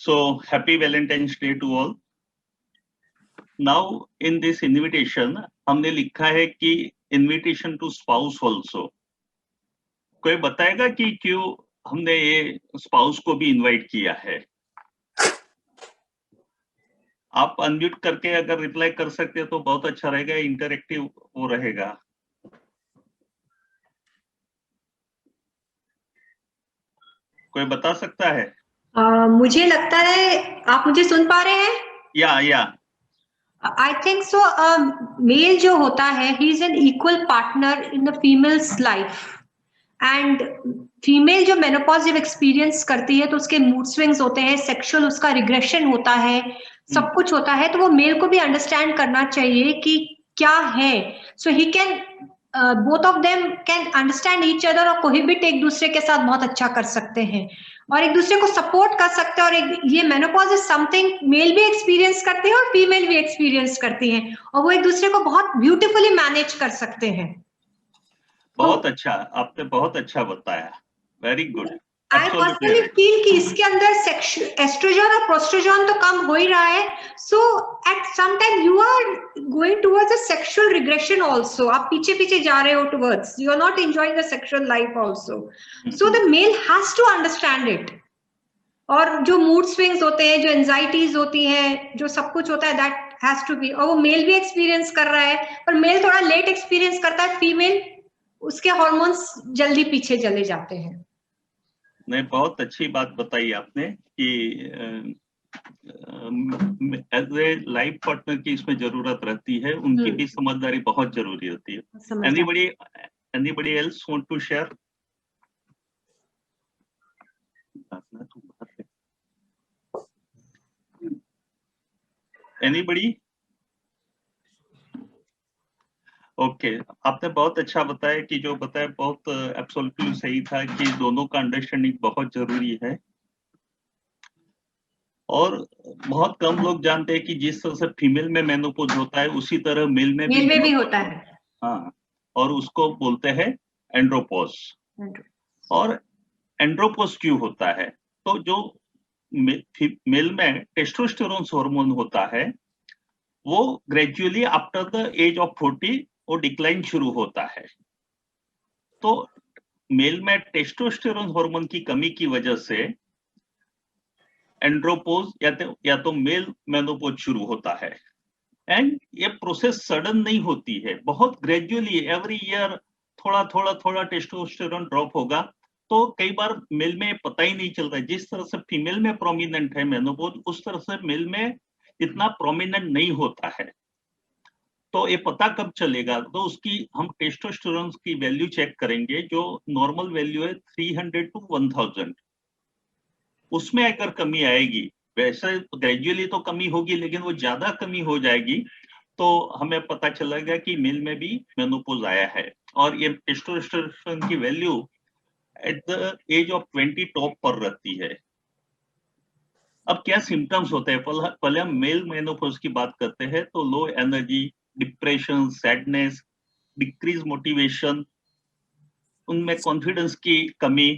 So happy Valentine's Day to all. Now in this invitation हमने लिखा है कि invitation to spouse also. कोई बताएगा कि क्यों हमने ये spouse को भी invite किया है? आप अनम्यूट करके अगर रिप्लाई कर सकते हैं तो बहुत अच्छा रहेगा, इंटरैक्टिव वो रहेगा। कोई बता सकता है? मुझे लगता है आप मुझे सुन पा रहे हैं? या आई थिंक सो। मेल जो होता है he is an equal partner in the females life, and female जो मेनोपॉज जब एक्सपीरियंस करती है तो उसके मूड स्विंग्स होते हैं, सेक्सुअल उसका रिग्रेशन होता है, सब कुछ होता है, तो वो मेल को भी अंडरस्टैंड करना चाहिए कि क्या है। So he can both of them can understand each other और कोहिबिट एक दूसरे के साथ बहुत अच्छा कर सकते हैं और एक दूसरे को सपोर्ट कर सकते हैं। और ये मेनोपॉज इज समथिंग मेल भी एक्सपीरियंस करते हैं और फीमेल भी एक्सपीरियंस करती हैं और वो एक दूसरे को बहुत ब्यूटीफुली मैनेज कर सकते हैं। बहुत अच्छा, आपने बहुत अच्छा बताया, very good. I personally feel कि इसके अंदर एस्ट्रोजन और प्रोस्ट्रोजन तो कम हो ही रहा है, so at some time you are going towards a sexual regression also. आप पीछे पीछे जा रहे हो towards, you are not enjoying the sexual life also, so the male has to understand it. और जो मूड स्विंग्स होते हैं, जो एंजाइटीज होती हैं, जो सब कुछ होता है, दैट हैज टू बी, और वो मेल भी एक्सपीरियंस कर रहा है, पर मेल थोड़ा लेट एक्सपीरियंस करता है, फीमेल उसके हार्मोन्स जल्दी पीछे चले जाते हैं। नहीं, बहुत अच्छी बात बताई आपने कि एज ए लाइफ पार्टनर की इसमें जरूरत रहती है, उनकी भी समझदारी बहुत जरूरी होती है। Anybody else want to share? Anybody? Okay, आपने बहुत अच्छा बताया कि जो बताया बहुत एब्सोल्युटली सही था कि दोनों का अंडरस्टैंडिंग बहुत जरूरी है। और बहुत कम लोग जानते हैं कि जिस तरह से फीमेल में मेनोपॉज होता है उसी तरह मेल में भी होता है। हाँ, और उसको बोलते हैं एंड्रोपोज। और एंड्रोपोज क्यों होता है? तो जो मेल में टेस्टोस्टेरोन हार्मोन होता है वो gradually after the age of 40 वो डिक्लाइन शुरू होता है। तो मेल में टेस्टोस्टेरोन हार्मोन की कमी की वजह से एंड्रोपोज या तो मेल मेनोपोज शुरू होता है। एंड ये प्रोसेस सडन नहीं होती है, बहुत ग्रेजुअली एवरी ईयर थोड़ा टेस्टोस्टेरोन ड्रॉप होगा। तो कई बार मेल में पता ही नहीं चलता है। जिस तरह से फीमेल में प्रोमिनेंट है मेनोपोज, उस तरह से मेल में इतना प्रोमिनेंट नहीं होता है। तो ये पता कब चलेगा? तो उसकी हम टेस्टोस्टेरोन की वैल्यू चेक करेंगे, जो नॉर्मल वैल्यू है 300 to 1000। उसमें अगर कमी आएगी, वैसे ग्रेजुअली तो कमी होगी लेकिन वो ज्यादा कमी हो जाएगी, तो हमें पता चलेगा कि मेल में भी मेनोपॉज आया है। और ये टेस्टोस्टेरोन की value at the age of 20 top पर रहती है। अब क्या सिम्टम्स होते हैं? पहले हम मेल मेनोपॉज की बात करते हैं तो low energy, depression, sadness, decrease motivation, उनमें कॉन्फिडेंस की कमी,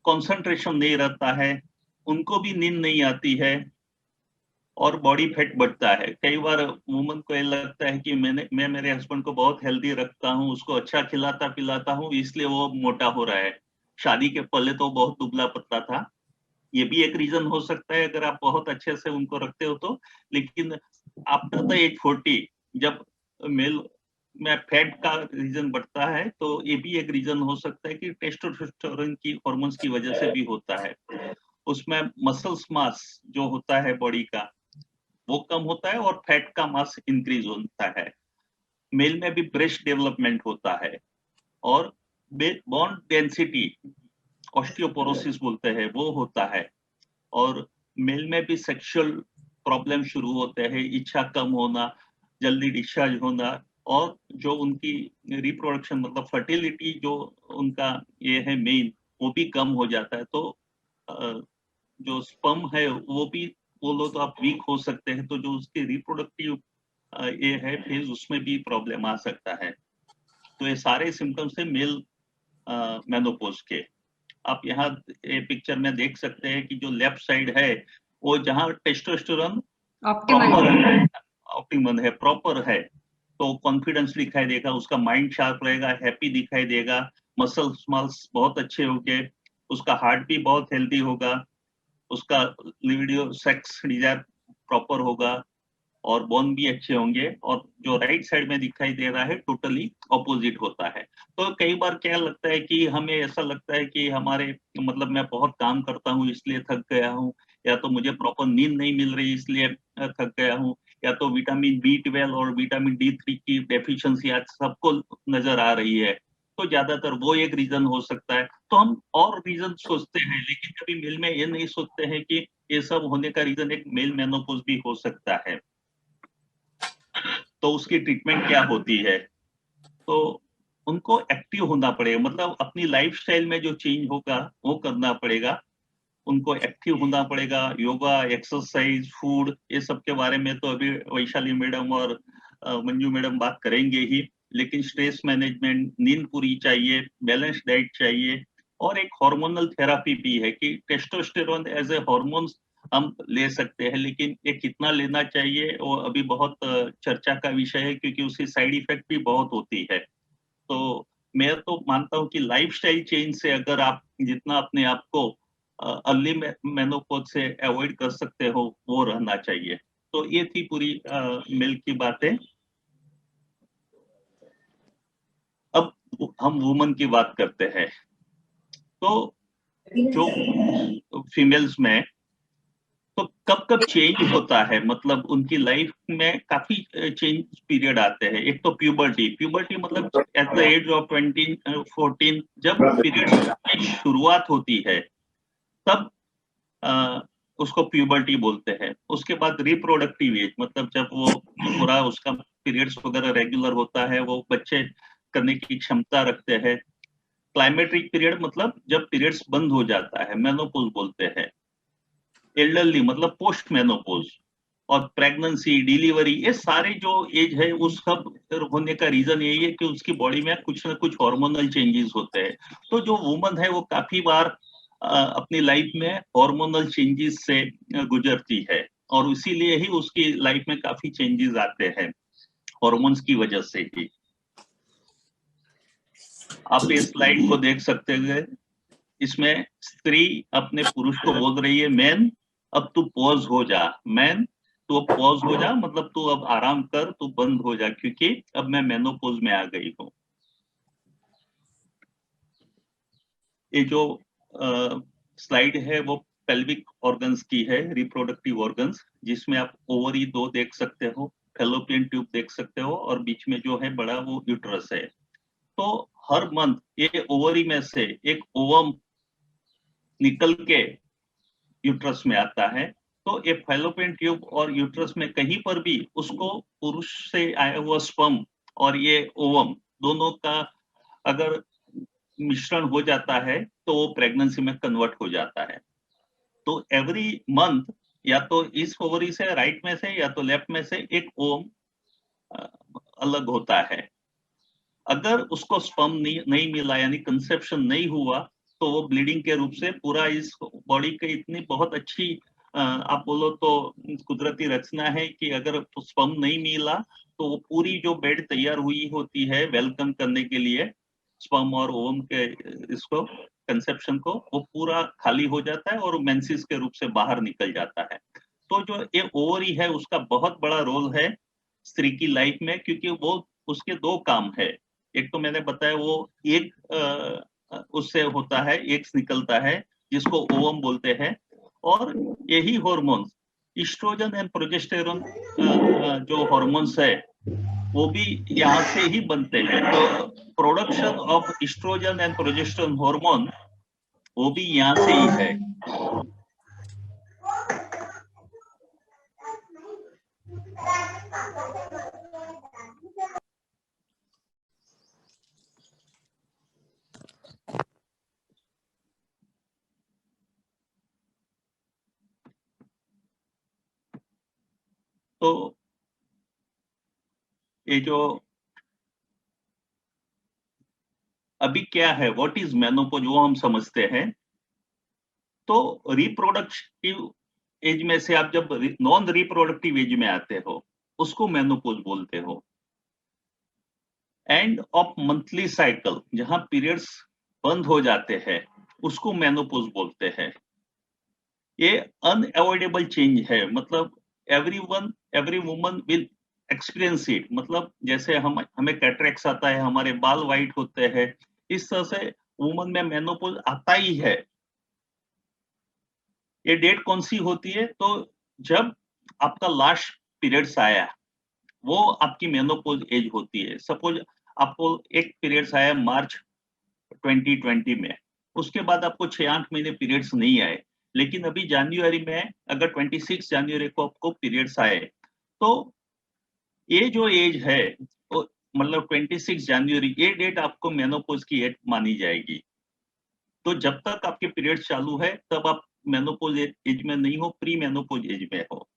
कंसंट्रेशन नहीं रहता है, उनको भी नींद नहीं आती है और बॉडी फैट बढ़ता है। कई बार वुमन को ये लगता है कि मैं मेरे हस्बैंड को बहुत हेल्दी रखता हूँ, उसको अच्छा खिलाता पिलाता हूँ, इसलिए वो मोटा हो रहा है। शादी के पहले तो बहुत दुबला पतला था। ये भी एक रीजन हो सकता है अगर आप बहुत अच्छे से उनको रखते हो तो। लेकिन आफ्टर द एज 40 जब मेल में फैट का रीजन बढ़ता है तो ये भी एक रीजन हो सकता है कि टेस्टोस्टेरोन की हार्मोन्स की वजह से भी होता है। उसमें मसल्स मास जो होता है बॉडी का वो कम होता है और फैट का मास इंक्रीज होता है। मेल में भी ब्रेस्ट डेवलपमेंट होता है और बोन डेंसिटी, ऑस्टियोपोरोसिस बोलते हैं, वो होता है। और मेल में भी सेक्सुअल प्रॉब्लम शुरू होते हैं, इच्छा कम होना, जल्दी डिस्चार्ज होना, और जो उनकी रिप्रोडक्शन मतलब फर्टिलिटी जो उनका ये है मेन, वो भी कम हो जाता है। तो जो स्पर्म है वो भी बोलो तो आप वीक हो सकते हैं। तो जो उसके रिप्रोडक्टिव ये है फेज, उसमें भी प्रॉब्लम आ सकता है। तो ये सारे सिम्टम्स है मेल मेनोपॉज के। आप यहाँ पिक्चर में देख सकते हैं कि जो लेफ्ट साइड है वो जहाँ टेस्टोस्टेरोन ऑप्टिमम है, प्रॉपर है, तो कॉन्फिडेंस दिखाई देगा, उसका माइंड शार्प रहेगा, हैप्पी दिखाई देगा, मसल्स मल्स बहुत अच्छे होंगे, उसका हार्ट भी बहुत हेल्दी होगा, उसका लिबिडो सेक्स डिजायर प्रॉपर होगा और बोन भी अच्छे होंगे। और जो राइट साइड में दिखाई दे रहा है टोटली ऑपोजिट होता है। तो कई बार क्या लगता है कि हमें ऐसा लगता है कि हमारे मतलब मैं बहुत काम करता हूँ इसलिए थक गया हूँ, या तो मुझे प्रॉपर नींद नहीं मिल रही इसलिए थक गया हूँ, या तो विटामिन B12 और विटामिन D3 की डेफिशिएंसी आज सबको नजर आ रही है, तो ज्यादातर वो एक रीजन हो सकता है। तो हम और रीजन सोचते हैं, लेकिन कभी मेल में ये नहीं सोचते हैं कि ये सब होने का रीजन एक मेल मेनोपॉज भी हो सकता है। तो उसकी ट्रीटमेंट क्या होती है? तो उनको एक्टिव होना पड़ेगा, मतलब अपनी लाइफस्टाइल में जो चेंज होगा वो करना पड़ेगा, उनको एक्टिव होना पड़ेगा, योगा, एक्सरसाइज, फूड, ये सब के बारे में तो अभी वैशाली मैडम और मंजू मैडम बात करेंगे ही। लेकिन स्ट्रेस मैनेजमेंट, नींद पूरी चाहिए, बैलेंस डाइट चाहिए, और एक हार्मोनल थेरापी भी है कि टेस्टोस्टेरोन एज ए हार्मोन हम ले सकते हैं, लेकिन ये कितना लेना चाहिए वो अभी बहुत चर्चा का विषय है, क्योंकि उसकी साइड इफेक्ट भी बहुत होती है। तो मैं तो मानता हूँ कि लाइफस्टाइल चेंज से अगर आप जितना अपने आप को अर्ली मेनोपॉज से अवॉइड कर सकते हो वो रहना चाहिए। तो ये थी पूरी मिल की बातें। अब हम वुमन की बात करते हैं। तो जो फीमेल्स में तो कब कब चेंज होता है, मतलब उनकी लाइफ में काफी चेंज पीरियड आते हैं। एक तो प्यूबर्टी, प्यूबर्टी मतलब एट द एज ऑफ 14 जब पीरियड की शुरुआत होती है तब उसको प्यूबर्टी बोलते हैं। उसके बाद रिप्रोडक्टिव एज, मतलब जब वो पूरा उसका पीरियड्स वगैरह रेगुलर होता है, वो बच्चे करने की क्षमता रखते हैं। क्लाइमेट्रिक पीरियड मतलब जब पीरियड्स बंद हो जाता है, मेनोपॉज बोलते हैं। एल्डरली मतलब पोस्ट मेनोपॉज। और प्रेगनेंसी, डिलीवरी, ये सारे जो एज है उस सब होने का रीजन यही है कि उसकी बॉडी में कुछ ना कुछ हार्मोनल चेंजेस होते हैं। तो जो वुमन है वो काफी बार अपनी लाइफ में हार्मोनल चेंजेस से गुजरती है, और इसीलिए ही उसकी लाइफ में काफी चेंजेस आते हैं हार्मोन्स की वजह से ही। आप इस स्लाइड को देख सकते हैं, इसमें स्त्री अपने पुरुष को बोल रही है, मैन अब तू पॉज हो जा, मैन तू अब पॉज हो जा, मतलब तू अब आराम कर, तू बंद हो जा, क्योंकि अब मैं मेनोपॉज में आ गई हूँ। ये जो स्लाइड है वो पेल्विक ऑर्गन्स की है, रिप्रोडक्टिव ऑर्गन्स, जिसमें आप ओवरी 2 देख सकते हो, फैलोपियन ट्यूब देख सकते हो, और बीच में जो है बड़ा वो यूट्रस है। तो हर मंथ ये ओवरी में से एक ओवम निकल के यूट्रस में आता है। तो ये फैलोपियन ट्यूब और यूट्रस में कहीं पर भी उसको पुरुष से आया हुआ स्पर्म और ये ओवम दोनों का अगर मिश्रण हो जाता है तो वो प्रेगनेंसी में कन्वर्ट हो जाता है। तो एवरी मंथ या तो इस ओवरी से, राइट में से, या तो लेफ्ट में से एक ओवम अलग होता है। अगर उसको स्पर्म नहीं मिला, यानी कंसेप्शन नहीं हुआ, तो वो ब्लीडिंग के रूप से पूरा इस बॉडी की इतनी बहुत अच्छी आप बोलो तो कुदरती रचना है कि अगर स्पर्म नहीं मिला तो वो पूरी जो बेड तैयार हुई होती है वेलकम करने के लिए स्पर्म और ओवम के इसको कंसेप्शन को, वो पूरा खाली हो जाता है और मेंसिस के रूप से बाहर निकल जाता है। तो जो ये ओवरी है उसका बहुत बड़ा रोल है स्त्री की लाइफ में, क्योंकि वो उसके 2 काम है। एक तो मैंने बताया वो एक उससे होता है, एग्स निकलता है जिसको ओवम बोलते हैं, और यही हार्मोन्स इस्ट्रोजन एंड प्रोजेस्टेरोन जो हार्मोन्स है वो भी यहाँ से ही बनते हैं। तो production of oestrogen and progesterone hormone वो भी यहाँ से ही है। तो ये जो अभी क्या है, व्हाट इज मेनोपॉज, वो हम समझते हैं। तो रिप्रोडक्टिव एज में से आप जब नॉन रिप्रोडक्टिव एज में आते हो, उसको मेनोपॉज बोलते हो। एंड ऑफ मंथली साइकिल, जहां पीरियड्स बंद हो जाते हैं, उसको मेनोपॉज बोलते हैं। ये अनअवॉइडेबल चेंज है, मतलब every woman will experience it. मतलब जैसे हमें कैटरेक्स आता है, हमारे बाल वाइट होते हैं, इस तरह से वुमन में मेनोपॉज आता ही है। ये डेट कौन सी होती है? तो जब आपका लास्ट पीरियड्स आया, वो आपकी मेनोपॉज एज होती है। सपोज आपको एक पीरियड्स आया मार्च 2020 में, उसके बाद आपको 6-8 महीने पीरियड्स नहीं आए, लेकिन अभी जनवरी में अगर 26 जनवरी को आपको पीरियड्स आए, तो ये जो एज है, वो मतलब 26 जनवरी, ये डेट आपको मेनोपॉज की एज मानी जाएगी। तो जब तक आपके पीरियड्स चालू है, तब आप मेनोपॉज एज में नहीं हो, प्री मेनोपॉज एज में हो।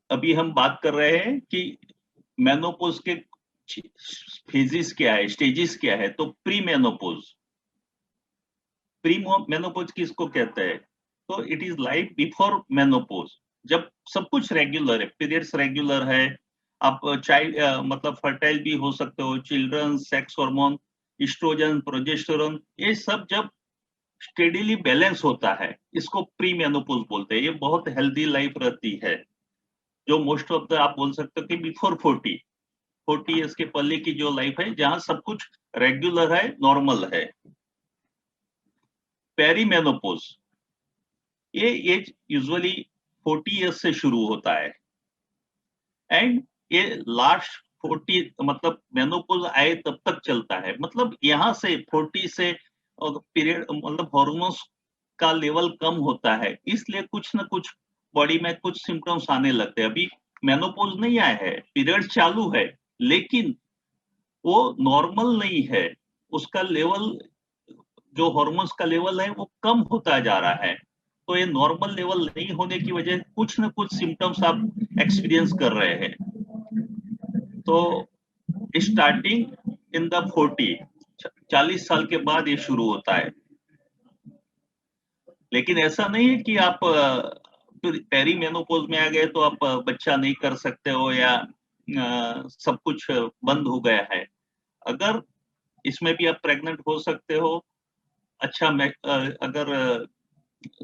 अभी हम बात कर रहे हैं कि मेनोपॉज के फेजेस क्या है, स्टेजेस क्या है। तो प्री मेनोपॉज किसको कहते हैं? तो it is life before menopause, जब सब कुछ रेगुलर है, पीरियड्स रेगुलर है, आप चाइल्ड मतलब फर्टाइल भी हो सकते हो, children, sex hormone, oestrogen, progesterone, ये सब जब स्टेडीली बैलेंस होता है, इसको प्री मेनोपॉज बोलते हैं। ये बहुत हेल्दी लाइफ रहती है, जो मोस्ट ऑफ द आप बोल सकते हो कि बिफोर 40 ईयर्स के पहले की जो लाइफ है, जहां सब कुछ रेगुलर है, नॉर्मल है। पेरीमेनोपॉज, ये एज यूजुअली 40 ईयर्स से शुरू होता है, एंड ये लास्ट 40, मतलब मेनोपॉज आए तब तक चलता है। मतलब यहाँ से 40 से पीरियड, मतलब हार्मोन्स का लेवल कम होता है, इसलिए कुछ ना कुछ बॉडी में कुछ सिम्टम्स आने लगते हैं। अभी मेनोपॉज नहीं आया है, पीरियड चालू है, लेकिन वो नॉर्मल नहीं है, उसका लेवल, जो हार्मोन्स का लेवल है, वो कम होता जा रहा है। तो ये नॉर्मल लेवल नहीं होने की वजह कुछ न कुछ सिम्टम्स आप एक्सपीरियंस कर रहे हैं। तो स्टार्टिंग इन द 40 साल के बाद ये शुरू होता है। लेकिन ऐसा नहीं है कि आप पेरी मेनोपॉज में आ गए तो आप बच्चा नहीं कर सकते हो, या सब कुछ बंद हो गया है। अगर इसमें भी आप प्रेग्नेंट हो सकते हो, अच्छा अगर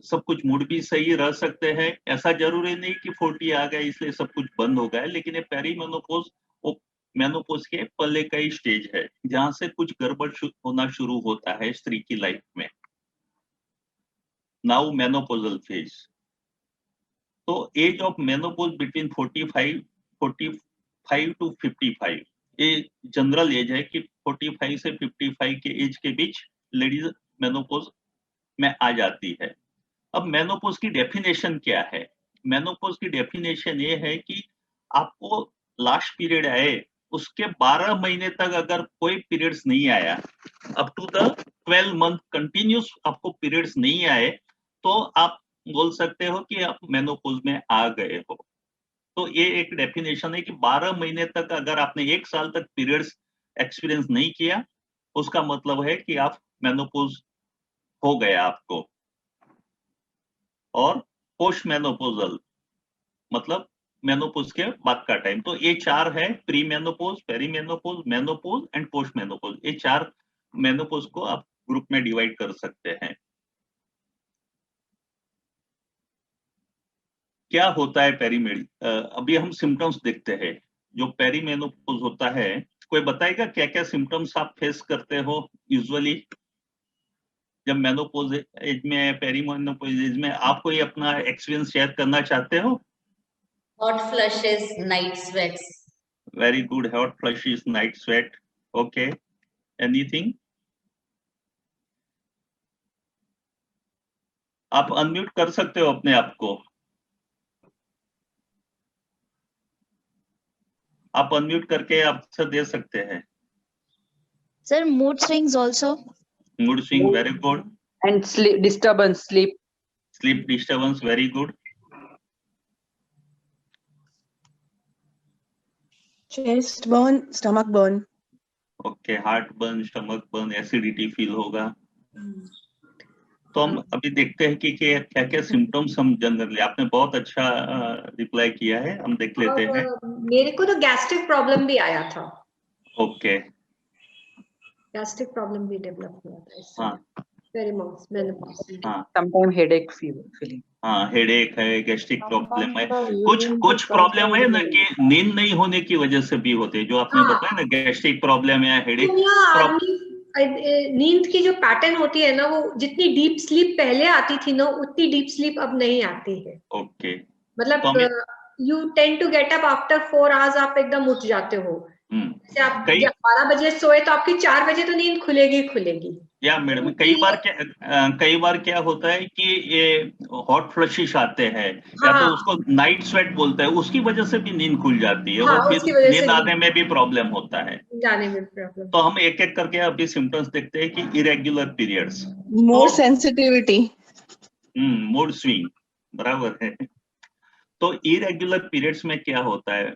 सब कुछ मूड भी सही रह सकते हैं। ऐसा जरूरी नहीं कि 40 आ गए इसलिए सब कुछ बंद हो गया है, लेकिन ये पेरी मेनोपॉज वो मेनोपॉज के पहले का ही स्टेज है, जहां से कुछ गड़बड़ होना शुरू होता है स्त्री की लाइफ में। Now menopausal phase. तो age of menopause between 45 to 55, ये जनरल एज है कि 45 से 55 के एज के बीच लेडीज मेनोपॉज में आ जाती है। अब मेनोपॉज की डेफिनेशन क्या है? मेनोपॉज की डेफिनेशन ये है कि आपको लास्ट पीरियड आए, उसके 12 महीने तक अगर कोई पीरियड्स नहीं आया, up to the 12 month continuous आपको पीरियड्स नहीं आए, तो आप बोल सकते हो कि आप मेनोपॉज में आ गए हो। तो ये एक डेफिनेशन है कि 12 महीने तक अगर आपने 1 साल तक पीरियड्स एक्सपीरियंस नहीं किया, उसका मतलब है कि आप मेनोपॉज हो गया आपको। और पोस्ट मेनोपोजल मतलब मेनोपोज के बाद का टाइम। तो ये 4 है, pre menopause, peri menopause, menopause and post menopause. ये 4 मेनोपोज को आप ग्रुप में डिवाइड कर सकते हैं। क्या होता है पेरीमेड? अभी हम सिम्टम्स देखते हैं। जो पेरीमेनोपोज होता है, कोई बताएगा क्या क्या सिम्टम्स आप फेस करते हो यूजुअली जब मेनोपोज एज में, पेरीमेनोपोज एज में? आप कोई अपना एक्सपीरियंस शेयर करना चाहते हो? Hot flushes, night sweats. Very good. Hot flushes, night sweat. Okay. Anything? आप अनम्यूट कर सकते हो अपने आप को। आप अनम्यूट करके आंसर दे सकते हैं। Sir, mood swings also. Mood swing, very good. And sleep disturbance, sleep Sleep disturbance, very good. Chest burn, stomach burn. Okay, heart burn, stomach burn, acidity feel होगा। तो हम अभी देखते हैं कि क्या क्या सिम्टम्स हम जनरली, आपने बहुत अच्छा रिप्लाई किया है, हम देख लेते हैं। मेरे को तो गैस्ट्रिक प्रॉब्लम भी आया था। ओके, गैस्ट्रिक प्रॉब्लम भी डेवलप हुआ था इससे। हाँ मेनोपॉज। हाँ Sometimes headache feeling. हाँ, हेडेक है, गैस्ट्रिक प्रॉब्लम है, कुछ प्रॉब्लम है ना कि नींद नहीं होने की वजह से भी होते हैं, जो आपने हाँ। बताया ना, गैस्ट्रिक प्रॉब्लम या हेडेक। आदमी नींद की जो पैटर्न होती है ना, वो जितनी डीप स्लीप पहले आती थी ना, उतनी डीप स्लीप अब नहीं आती है। ओके, मतलब you tend to get up after 4 hours, आप एकदम उठ जाते हो। जैसे आप 12 बजे सोए तो आपकी 4 बजे तो नींद खुलेगी। या मैडम, कई बार क्या होता है कि ये हॉट फ्लशिश आते हैं, या तो उसको नाइट स्वेट बोलते हैं, उसकी वजह से भी नींद खुल जाती है, और फिर नींद आने में भी प्रॉब्लम होता है। तो हम एक एक करके अभी सिम्टम्स देखते हैं कि irregular periods, More sensitivity. Mood swing, बराबर है। तो इरेग्युलर पीरियड्स में क्या होता है,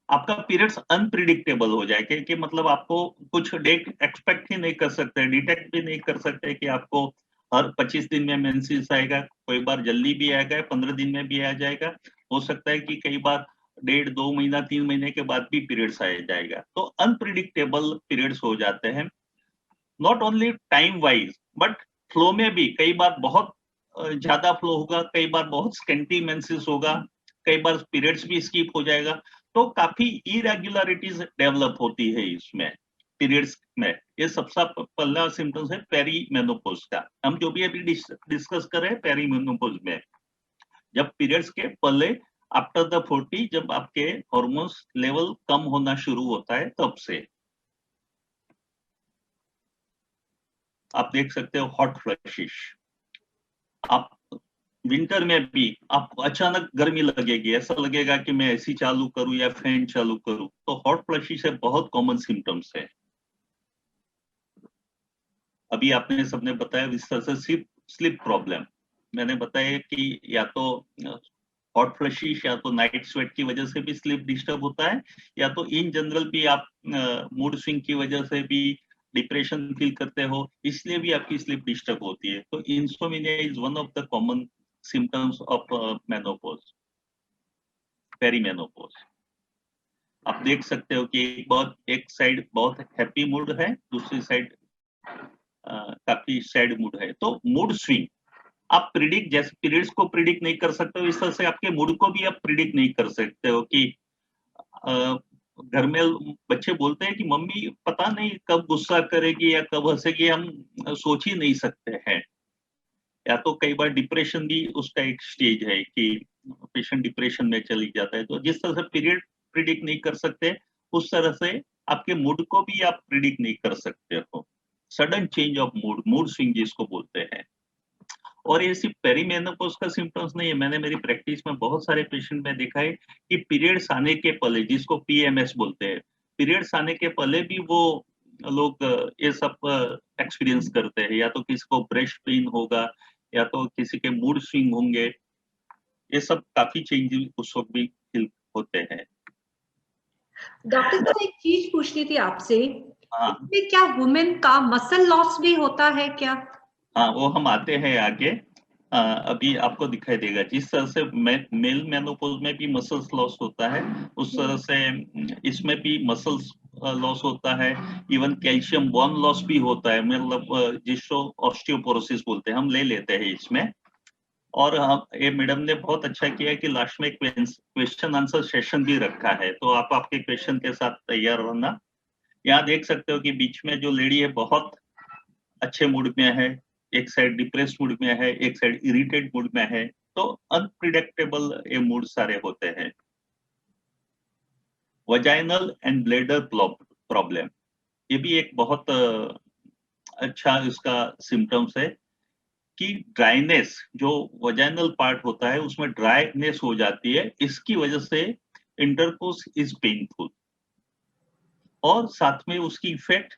आपका पीरियड्स अनप्रिडिक्टेबल हो जाए कि मतलब आपको कुछ डेट एक्सपेक्ट ही नहीं कर सकते, डिटेक्ट भी नहीं कर सकते कि आपको हर 25 दिन में मेंसेस आएगा, कोई बार जल्दी भी आएगा, 15 दिन में भी आ जाएगा, हो सकता है कि कई बार 1.5-2 महीना 3 महीने के बाद भी पीरियड्स आ जाएगा। तो अनप्रिडिक्टेबल पीरियड्स हो जाते हैं, not only time wise but flow में भी। कई बार बहुत ज्यादा फ्लो होगा, कई बार बहुत स्केंटी मेंसेस होगा, कई बार पीरियड्स भी स्किप हो जाएगा। तो काफी इरेगुलरिटीज डेवलप होती है इसमें पीरियड्स में। ये सबसे पहला सिम्टम्स है पेरीमेनोपॉज का। हम जो भी अभी डिस्कस कर रहे हैं पेरीमेनोपॉज में, जब पीरियड्स के पहले आफ्टर द 40, जब आपके हार्मोन्स लेवल कम होना शुरू होता है, तब से आप देख सकते हो हॉट फ्लशिश। आप विंटर में भी आपको अचानक गर्मी लगेगी, ऐसा लगेगा कि मैं एसी चालू करूं या फैन चालू करूं। तो हॉट फ्लशिश है, बहुत कॉमन सिम्टम्स है। अभी आपने सबने बताया इस तरह से स्लीप प्रॉब्लम, मैंने बताया कि या तो हॉट फ्लशिश या तो नाइट स्वेट की वजह से भी स्लीप डिस्टर्ब होता है, या तो इन जनरल भी आप मूड स्विंग की वजह से भी डिप्रेशन फील करते हो, इसलिए भी आपकी स्लीप डिस्टर्ब होती है। तो insomnia is one of the common symptoms of menopause, perimenopause. आप देख सकते हो कि एक साइड बहुत हैप्पी मूड है, दूसरी साइड काफी सैड मूड है। तो मूड स्विंग आप प्रिडिक्ट, जैसे पीरियड्स को प्रिडिक्ट नहीं कर सकते हो, इस तरह से आपके मूड को भी आप प्रिडिक्ट नहीं कर सकते हो कि घर में बच्चे बोलते हैं कि मम्मी पता नहीं कब गुस्सा करेगी या कब हंसेगी, हम सोच ही नहीं सकते हैं। या तो कई बार डिप्रेशन भी उसका एक स्टेज है कि पेशेंट डिप्रेशन में चली जाता है। तो जिस तरह से पीरियड प्रिडिक्ट नहीं कर सकते, उस तरह से आपके मूड को भी आप प्रिडिक्ट नहीं कर सकते हो। Sudden change of mood, mood swing जिसको बोलते हैं। और ये सिर्फ पेरीमेनोपॉज का सिम्टम्स नहीं है, मैंने मेरी प्रैक्टिस में बहुत सारे पेशेंट में देखा है कि पीरियड्स आने के पहले, जिसको पीएमएस बोलते हैं, पीरियड्स आने के पहले भी वो लोग ये सब एक्सपीरियंस करते हैं। या तो किसी को ब्रेस्ट पेन होगा, या तो किसी के मूड स्विंग होंगे, ये सब काफी चेंजेस उस वक्त भी फील होते हैं। डॉक्टर साहब, एक चीज पूछनी थी आपसे, हाँ, इसमें क्या वुमेन का मसल लॉस भी होता है क्या? हाँ, वो हम आते हैं आगे। अभी आपको दिखाई देगा जिस तरह से मेल मेनोपॉज में भी मसल्स लॉस होता है, उस तरह से इसमें भी मसल्स लॉस होता है। इवन कैल्शियम बोन लॉस भी होता है, मतलब जिसको ऑस्टियोपोरोसिस बोलते हैं, हम ले लेते हैं इसमें। और ये मैडम ने बहुत अच्छा किया कि लास्ट में क्वेश्चन आंसर सेशन भी रखा है, तो आप आपके क्वेश्चन के साथ तैयार रहना। यहाँ देख सकते हो कि बीच में जो लेडी है बहुत अच्छे मूड में है, एक साइड डिप्रेस मूड में है, एक साइड इरिटेट मूड में है। तो अनप्रिडिक्टेबल ये मूड सारे होते हैं। वजाइनल एंड ब्लैडर प्रॉब्लम, ये भी एक बहुत अच्छा इसका सिम्टम्स है कि ड्राइनेस, जो वजाइनल पार्ट होता है उसमें ड्राइनेस हो जाती है, इसकी वजह से इंटरकोर्स इज पेनफुल। और साथ में उसकी इफेक्ट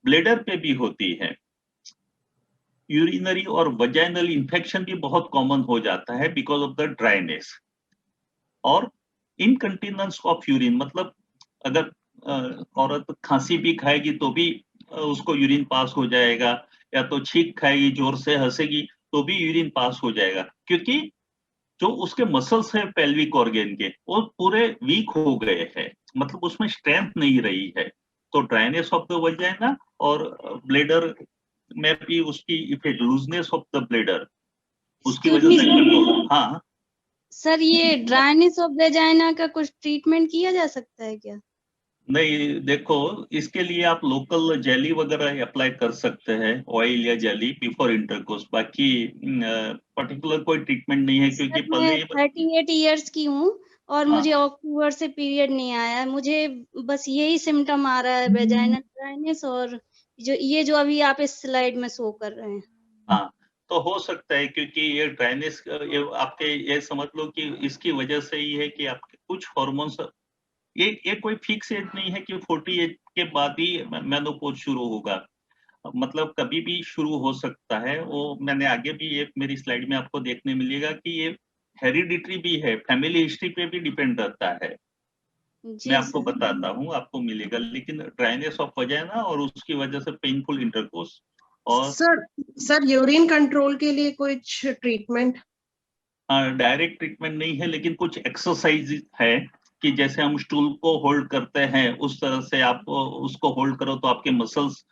ब्लैडर पे भी होती है। यूरिनरी और वजाइनल इन्फेक्शन भी बहुत कॉमन हो जाता है बिकॉज ऑफ द ड्राइनेस। और इनकंटिनेंस ऑफ यूरिन, मतलब अगर औरत खांसी भी खाएगी तो भी उसको यूरिन पास हो जाएगा, या तो छींक खाएगी, जोर से हंसेगी तो भी यूरिन पास हो जाएगा, क्योंकि जो उसके मसल्स है पेल्विक ऑर्गन के वो पूरे वीक हो गए हैं, मतलब उसमें स्ट्रेंथ नहीं रही है। तो ड्राइनेस ऑफ द वजाइना और ब्लेडर में भी उसकी effect, looseness of the bladder, उसकी वजह से कंट्रोल। हाँ सर, ये ड्राइनेस ऑफ वेजाइना का कुछ ट्रीटमेंट किया जा सकता है क्या? नहीं, देखो इसके लिए आप लोकल जेली वगैरह अप्लाई कर सकते हैं, ऑयल या जेली बिफोर इंटरकोर्स। बाकी पर्टिकुलर कोई ट्रीटमेंट नहीं है, क्योंकि सर, मैं 38 इयर्स की हूँ और हाँ। मुझे अक्टूबर से पीरियड नहीं आया है। मुझे बस यही सिम्टम आ रहा है, वेजाइनल ड्राइनेस, और जो अभी आप इस स्लाइड में शो कर रहे हैं। हाँ, तो हो सकता है, क्योंकि ये ड्राइनेस ये आपके, ये समझ लो कि इसकी वजह से ही है कि आपके कुछ हार्मोन्स, ये कोई फिक्स एज नहीं है कि 40 एज के बाद ही मेनोपॉज शुरू होगा, मतलब कभी भी शुरू हो सकता है। वो मैंने आगे भी ये मेरी स्लाइड में आपको देखने मिलेगा कि ये हेरिडिटरी भी है, फैमिली हिस्ट्री पे भी डिपेंड रहता है। मैं जी आपको सर। बताता हूँ, आपको मिलेगा। लेकिन ड्राइनेस ऑफ वजाइना और उसकी वजह से पेनफुल इंटरकोर्स और सर यूरिन कंट्रोल के लिए कुछ ट्रीटमेंट? डायरेक्ट ट्रीटमेंट नहीं है, लेकिन कुछ एक्सरसाइज है कि जैसे हम स्टूल को होल्ड करते हैं उस तरह से आप उसको होल्ड करो तो आपके मसल्स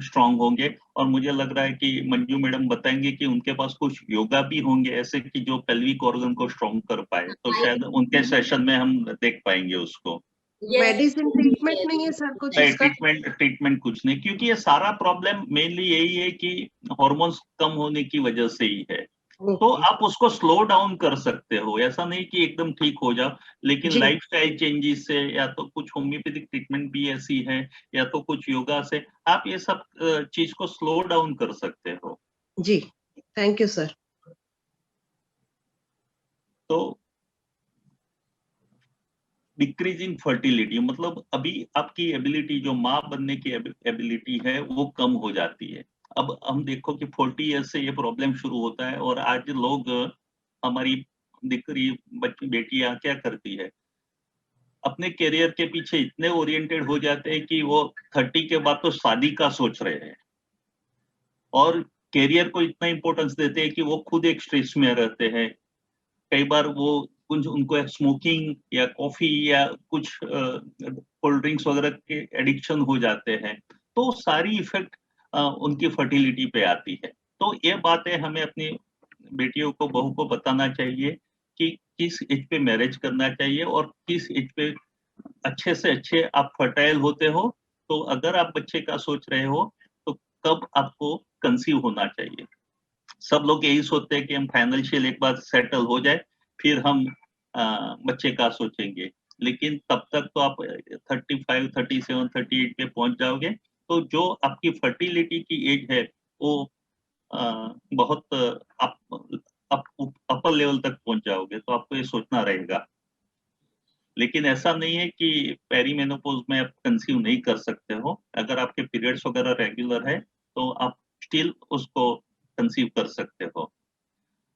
स्ट्रांग होंगे। और मुझे लग रहा है कि मंजू मैडम बताएंगे कि उनके पास कुछ योगा भी होंगे ऐसे कि जो पेल्विक ऑर्गन को स्ट्रांग कर पाए, तो शायद उनके सेशन में हम देख पाएंगे उसको। मेडिसिन ट्रीटमेंट नहीं है सर कुछ नहीं, इसका? ट्रीटमेंट कुछ नहीं, क्योंकि ये सारा प्रॉब्लम मेनली यही है कि हार्मोन्स कम होने की वजह से ही है। तो आप उसको स्लो डाउन कर सकते हो, ऐसा नहीं कि एकदम ठीक हो जाओ, लेकिन जी। लाइफस्टाइल चेंजेस से, या तो कुछ होम्योपैथिक ट्रीटमेंट भी ऐसी है, या तो कुछ योगा से आप ये सब चीज को स्लो डाउन कर सकते हो। जी, थैंक यू सर। तो डिक्रीज इन फर्टिलिटी मतलब अभी आपकी एबिलिटी, जो माँ बनने की एबिलिटी है वो कम हो जाती है। अब हम देखो कि 40 ईयर्स से ये प्रॉब्लम शुरू होता है, और आज लोग, हमारी दिकरी बच्ची बेटियां क्या करती है, अपने करियर के पीछे इतने ओरिएंटेड हो जाते हैं कि वो 30 के बाद तो शादी का सोच रहे हैं, और करियर को इतना इंपॉर्टेंस देते हैं कि वो खुद एक स्ट्रेस में रहते हैं। कई बार वो कुछ उनको स्मोकिंग या कॉफी या कुछ कोल्ड ड्रिंक्स वगैरह के एडिक्शन हो जाते हैं, तो सारी इफेक्ट उनकी फर्टिलिटी पे आती है। तो ये बातें हमें अपनी बेटियों को, बहू को बताना चाहिए कि किस एज पे मैरिज करना चाहिए और किस एज पे अच्छे से अच्छे आप फर्टाइल होते हो। तो अगर आप बच्चे का सोच रहे हो तो कब आपको कंसीव होना चाहिए। सब लोग यही सोचते हैं कि हम फाइनेंशियल एक बार सेटल हो जाए फिर हम बच्चे का सोचेंगे, लेकिन तब तक तो आप 35, 37, 38 पे पहुंच जाओगे, तो जो आपकी फर्टिलिटी की एज है वो बहुत आप अपर लेवल तक पहुंच जाओगे, तो आपको ये सोचना रहेगा। लेकिन ऐसा नहीं है कि पेरीमेनोपॉज में आप कंसीव नहीं कर सकते हो। अगर आपके पीरियड्स वगैरह रेगुलर है तो आप स्टिल उसको कंसीव कर सकते हो।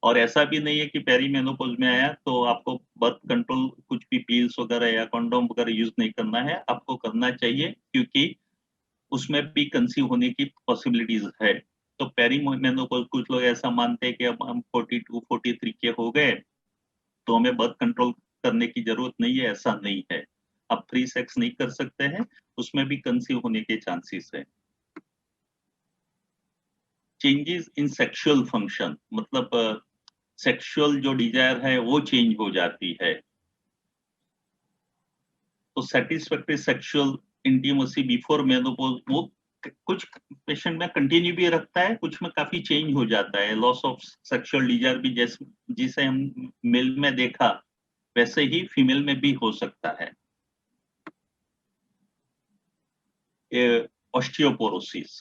और ऐसा भी नहीं है कि पेरीमेनोपॉज में आया तो आपको बर्थ कंट्रोल कुछ भी पिल्स वगैरह या कंडोम वगैरह यूज नहीं करना है, आपको करना चाहिए, क्योंकि उसमें भी कंसीव होने की पॉसिबिलिटीज है। तो पेरीमेनोपॉज, कुछ लोग ऐसा मानते हैं कि अब हम 42, 43 के हो गए तो हमें बर्थ कंट्रोल करने की जरूरत नहीं है। ऐसा नहीं है, आप फ्री सेक्स नहीं कर सकते हैं, उसमें भी कंसीव होने के चांसेस है। चेंजेस इन सेक्सुअल फंक्शन मतलब सेक्सुअल जो डिजायर है वो चेंज हो जाती है। तो satisfactory sexual intimacy before menopause वो कुछ पेशेंट में कंटिन्यू भी रखता है, कुछ में काफी चेंज हो जाता है। लॉस ऑफ सेक्सुअल डिजायर भी जिसे हम मेल में देखा वैसे ही फीमेल में भी हो सकता है। ऑस्टियोपोरोसिस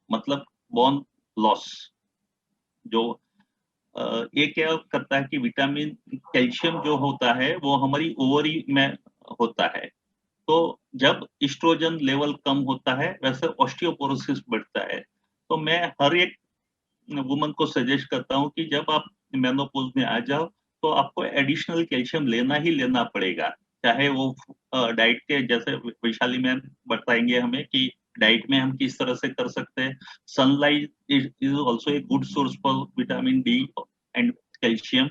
मतलब बोन लॉस, जो ये क्या करता है कि विटामिन कैल्शियम जो होता है वो हमारी ओवरी में होता है। तो जब एस्ट्रोजन लेवल कम होता है वैसे ऑस्टियोपोरोसिस बढ़ता है। तो मैं हर एक वुमन को सजेस्ट करता हूँ कि जब आप मेनोपॉज में आ जाओ तो आपको एडिशनल कैल्शियम लेना ही लेना पड़ेगा, चाहे वो डाइट के, जैसे वैशाली मैम बताएंगे हमें कि डाइट में हम किस तरह से कर सकते हैं। Sunlight is also a good source for vitamin D and calcium,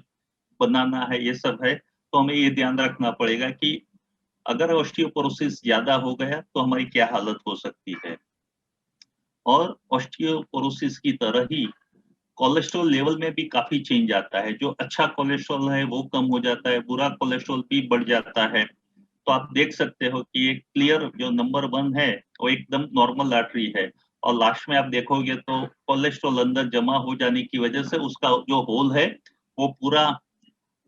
बनाना है, ये सब है। तो हमें ये ध्यान रखना पड़ेगा कि अगर ऑस्टियोपोरोसिस ज्यादा हो गया तो हमारी क्या हालत हो सकती है। और ऑस्टियोपोरोसिस की तरह ही कोलेस्ट्रॉल लेवल में भी काफी चेंज आता है। जो अच्छा कोलेस्ट्रॉल है वो कम हो जाता है, बुरा कोलेस्ट्रॉल भी बढ़ जाता है। तो आप देख सकते हो कि एक क्लियर जो नंबर 1 है वो एकदम नॉर्मल आर्टरी है, और लास्ट में आप देखोगे तो कोलेस्ट्रॉल अंदर जमा हो जाने की वजह से उसका जो होल है वो पूरा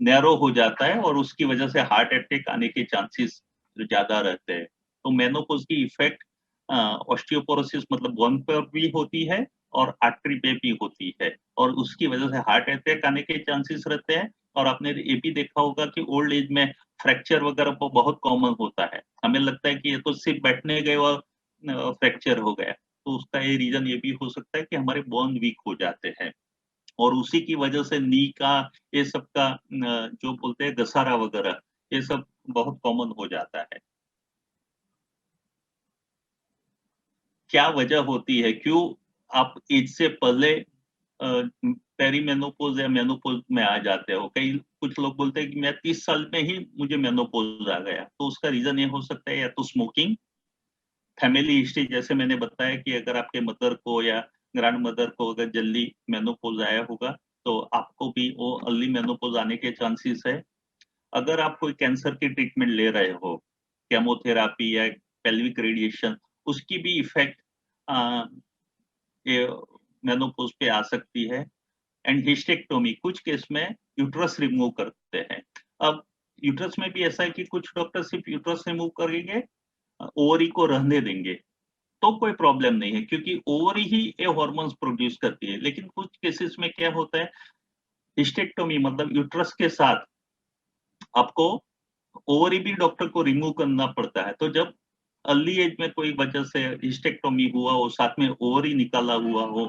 नैरो हो जाता है, और उसकी वजह से हार्ट अटैक आने के चांसेस ज्यादा रहते हैं। तो मेनोपॉज की इफेक्ट ऑस्टियोपोरोसिस मतलब बोन पर भी होती है और आर्टरी पे भी होती है, और उसकी वजह से हार्ट अटैक आने के चांसेस रहते हैं। और आपने ये भी देखा होगा कि ओल्ड एज में फ्रैक्चर वगैरह वो बहुत कॉमन होता है। हमें लगता है कि ये तो सिर्फ बैठने गए और फ्रैक्चर हो गया, तो उसका ये रीजन ये भी हो सकता है कि हमारे बोन वीक हो जाते हैं, और उसी की वजह से नी का ये सब का जो बोलते हैं घसारा वगैरह, ये सब बहुत कॉमन हो जाता है। क्या वजह होती है, क्यों आप एज से पहले पेरीमेनोपॉज या मेनोपॉज में आ जाते हो। कई कुछ लोग बोलते हैं कि मैं 30 साल में ही मुझे मेनोपॉज आ गया, तो उसका रीजन ये हो सकता है या तो स्मोकिंग, फैमिली हिस्ट्री, जैसे मैंने बताया कि अगर आपके मदर को या ग्रैंड मदर को अगर जल्दी मेनोपॉज आया होगा तो आपको भी वो अर्ली मेनोपॉज आने के चांसेस है। अगर आप कोई कैंसर की ट्रीटमेंट ले रहे हो, केमोथेरापी या पेल्विक रेडिएशन, उसकी भी इफेक्ट ये मेनोपॉज पे आ सकती है। एंड हिस्टेक्टोमी, कुछ केस में यूट्रस रिमूव करते हैं। अब यूट्रस में भी ऐसा है कि कुछ डॉक्टर सिर्फ यूट्रस रिमूव करेंगे, ओवरी को रहने देंगे, तो कोई प्रॉब्लम नहीं है, क्योंकि ओवरी ही ये हार्मोन्स प्रोड्यूस करती है। लेकिन कुछ केसेस में क्या होता है, हिस्टेक्टोमी मतलब यूट्रस के साथ आपको ओवरी भी डॉक्टर को रिमूव करना पड़ता है। तो जब अर्ली एज में कोई वजह से हिस्टेक्टोमी हुआ हो, साथ में ओवरी निकाला हुआ हो,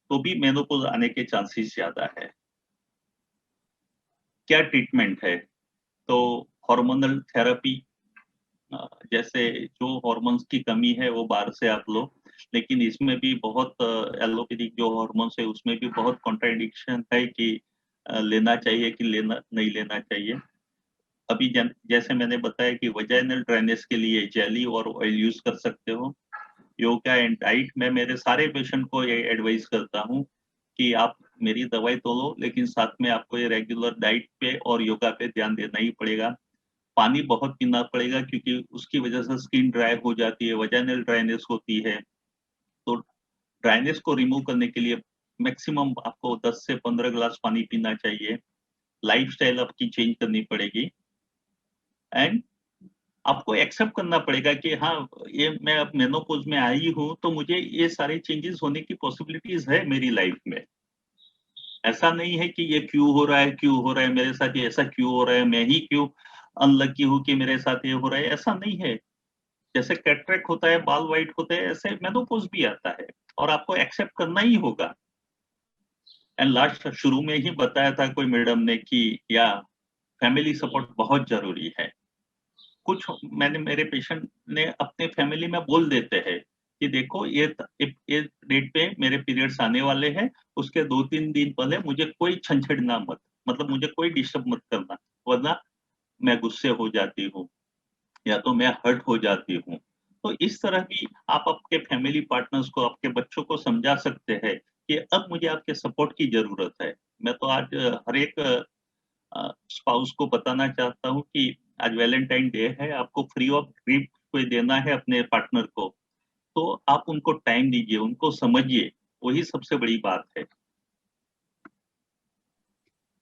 तो भी मेनोपॉज आने के चांसेस ज्यादा है। क्या ट्रीटमेंट है, तो हार्मोनल थेरेपी, जैसे जो हार्मोन्स की कमी है वो बाहर से आप लो, लेकिन इसमें भी बहुत एलोपैथिक जो हार्मोन्स है उसमें भी बहुत कॉन्ट्राडिक्शन है कि लेना चाहिए कि लेना नहीं लेना चाहिए। अभी जैसे मैंने बताया कि वजाइनल ड्रेनेज के लिए जेली और ऑयल यूज कर सकते हो। योगा एंड डाइट, मैं मेरे सारे पेशेंट को ये एडवाइस करता हूँ कि आप मेरी दवाई तो लो, लेकिन साथ में आपको ये रेगुलर डाइट पे और योगा पे ध्यान देना ही पड़ेगा। पानी बहुत पीना पड़ेगा, क्योंकि उसकी वजह से स्किन ड्राई हो जाती है, वजाइनल ड्राइनेस होती है। तो ड्राइनेस को रिमूव करने के लिए मैक्सिमम आपको 10 से 15 ग्लास पानी पीना चाहिए। लाइफस्टाइल आपकी चेंज करनी पड़ेगी, एंड आपको एक्सेप्ट करना पड़ेगा कि हाँ, ये मैं अब मेनोपॉज में आई हूँ तो मुझे ये सारे चेंजेस होने की पॉसिबिलिटीज है मेरी लाइफ में। ऐसा नहीं है कि ये क्यों हो रहा है, क्यों हो रहा है मेरे साथ, ये ऐसा क्यों हो रहा है, मैं ही क्यों अनलकी हूँ कि मेरे साथ ये हो रहा है, ऐसा नहीं है। जैसे कैटरेक्ट होता है, बाल वाइट होते हैं, ऐसे मेनोपॉज भी आता है, और आपको एक्सेप्ट करना ही होगा। एंड लास्ट शुरू में ही बताया था कोई मैडम ने कि या फैमिली सपोर्ट बहुत जरूरी है। कुछ मैंने मेरे पेशेंट ने अपने फैमिली में बोल देते हैं कि देखो ये डेट पे मेरे पीरियड्स आने वाले हैं, उसके 2-3 दिन पहले मुझे कोई छंछेड़ना मत, मतलब मुझे कोई डिस्टर्ब मत करना, वरना मैं गुस्से हो जाती हूँ या तो मैं हर्ट हो जाती हूँ। तो इस तरह भी आप आपके फैमिली पार्टनर्स को, आपके बच्चों को समझा सकते हैं कि अब मुझे आपके सपोर्ट की जरूरत है। मैं तो आज हर एक स्पाउस को बताना चाहता हूँ कि आज वैलेंटाइन डे है, आपको फ्री ऑफ गिफ्ट कोई देना है अपने पार्टनर को, तो आप उनको टाइम दीजिए, उनको समझिए, वही सबसे बड़ी बात है।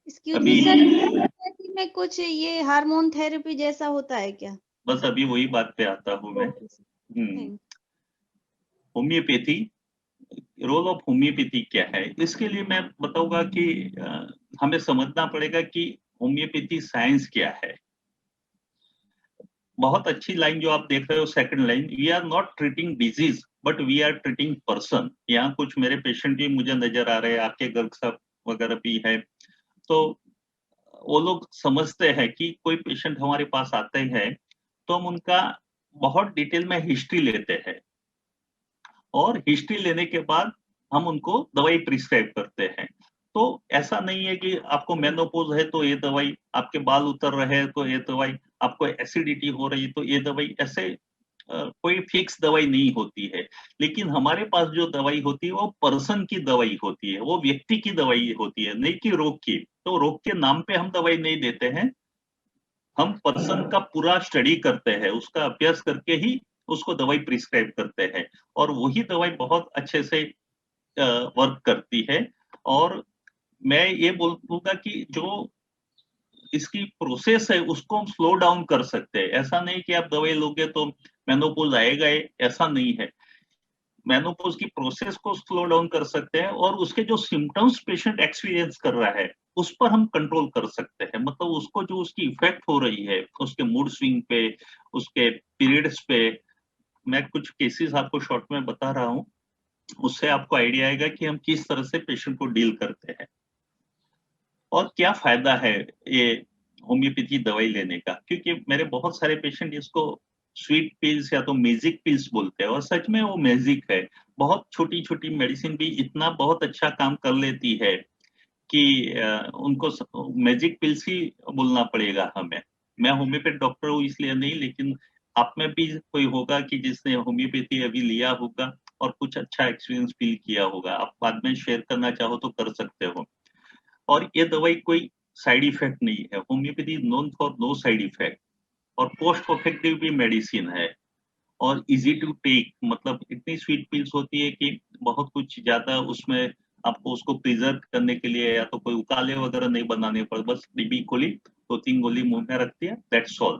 एक्सक्यूज मी सर, होम्योपैथी में कुछ ये हार्मोन थेरेपी जैसा होता है क्या? बस अभी वही बात पे आता हूँ मैं। होम्योपैथी, रोल ऑफ होम्योपैथी क्या है, इसके लिए मैं बताऊंगा कि हमें समझना पड़ेगा कि होम्योपैथी साइंस क्या है। बहुत अच्छी लाइन जो आप देख रहे हो, second line, we are not treating disease but we are treating person. यहाँ कुछ मेरे पेशेंट भी मुझे नजर आ रहे हैं, आपके गर्ग साहब वगैरह भी है। तो वो लोग समझते हैं कि कोई पेशेंट हमारे पास आते हैं तो हम उनका बहुत डिटेल में हिस्ट्री लेते हैं और हिस्ट्री लेने के बाद हम उनको दवाई प्रिस्क्राइब करते हैं। तो ऐसा नहीं है कि आपको मेनोपॉज है तो ये दवाई, आपके बाल उतर रहे हैं तो ये दवाई, आपको एसिडिटी हो रही है तो ये दवाई, ऐसे कोई फिक्स दवाई नहीं होती है। लेकिन हमारे पास जो दवाई होती है वो पर्सन की दवाई होती है, वो व्यक्ति की दवाई होती है, नहीं कि रोग की। तो रोग के नाम पे हम दवाई नहीं देते हैं, हम पर्सन का पूरा स्टडी करते हैं, उसका अभ्यास करके ही उसको दवाई प्रिस्क्राइब करते हैं और वही दवाई बहुत अच्छे से वर्क करती है। और मैं ये बोलूंगा कि जो इसकी प्रोसेस है उसको हम स्लो डाउन कर सकते हैं। ऐसा नहीं कि आप दवाई लोगे तो मेनोपॉज आएगा, ऐसा नहीं है। मेनोपॉज की प्रोसेस को स्लो डाउन कर सकते हैं और उसके जो सिम्टम्स पेशेंट एक्सपीरियंस कर रहा है उस पर हम कंट्रोल कर सकते हैं। मतलब उसको जो उसकी इफेक्ट हो रही है उसके मूड स्विंग पे, उसके पीरियड्स पे, मैं कुछ केसेस आपको शॉर्ट में बता रहा हूँ, उससे आपको आइडिया आएगा कि हम किस तरह से पेशेंट को डील करते हैं और क्या फायदा है ये होम्योपैथी दवाई लेने का। क्योंकि मेरे बहुत सारे पेशेंट इसको स्वीट पिल्स या तो मैजिक पिल्स बोलते हैं और सच में वो मैजिक है। बहुत छोटी छोटी मेडिसिन भी इतना बहुत अच्छा काम कर लेती है कि उनको मैजिक पिल्स ही बोलना पड़ेगा हमें। मैं होम्योपैथ डॉक्टर हूँ इसलिए नहीं, लेकिन आप में भी कोई होगा कि जिसने होम्योपैथी अभी लिया होगा और कुछ अच्छा एक्सपीरियंस फील किया होगा। आप बाद में शेयर करना चाहो तो कर सकते हो। और ये दवाई कोई साइड इफेक्ट नहीं है, homoeopathy known for no side effect और कोस्ट इफेक्टिव भी मेडिसिन है और इजी टू टेक। मतलब इतनी स्वीट पिल्स होती है कि बहुत कुछ ज्यादा उसमें आपको उसको प्रिजर्व करने के लिए या तो कोई उकाले वगैरह नहीं बनाने पड़े, बस डिब्बी खोली 2-3 गोली मुंह में रख दिया, दैट्स ऑल।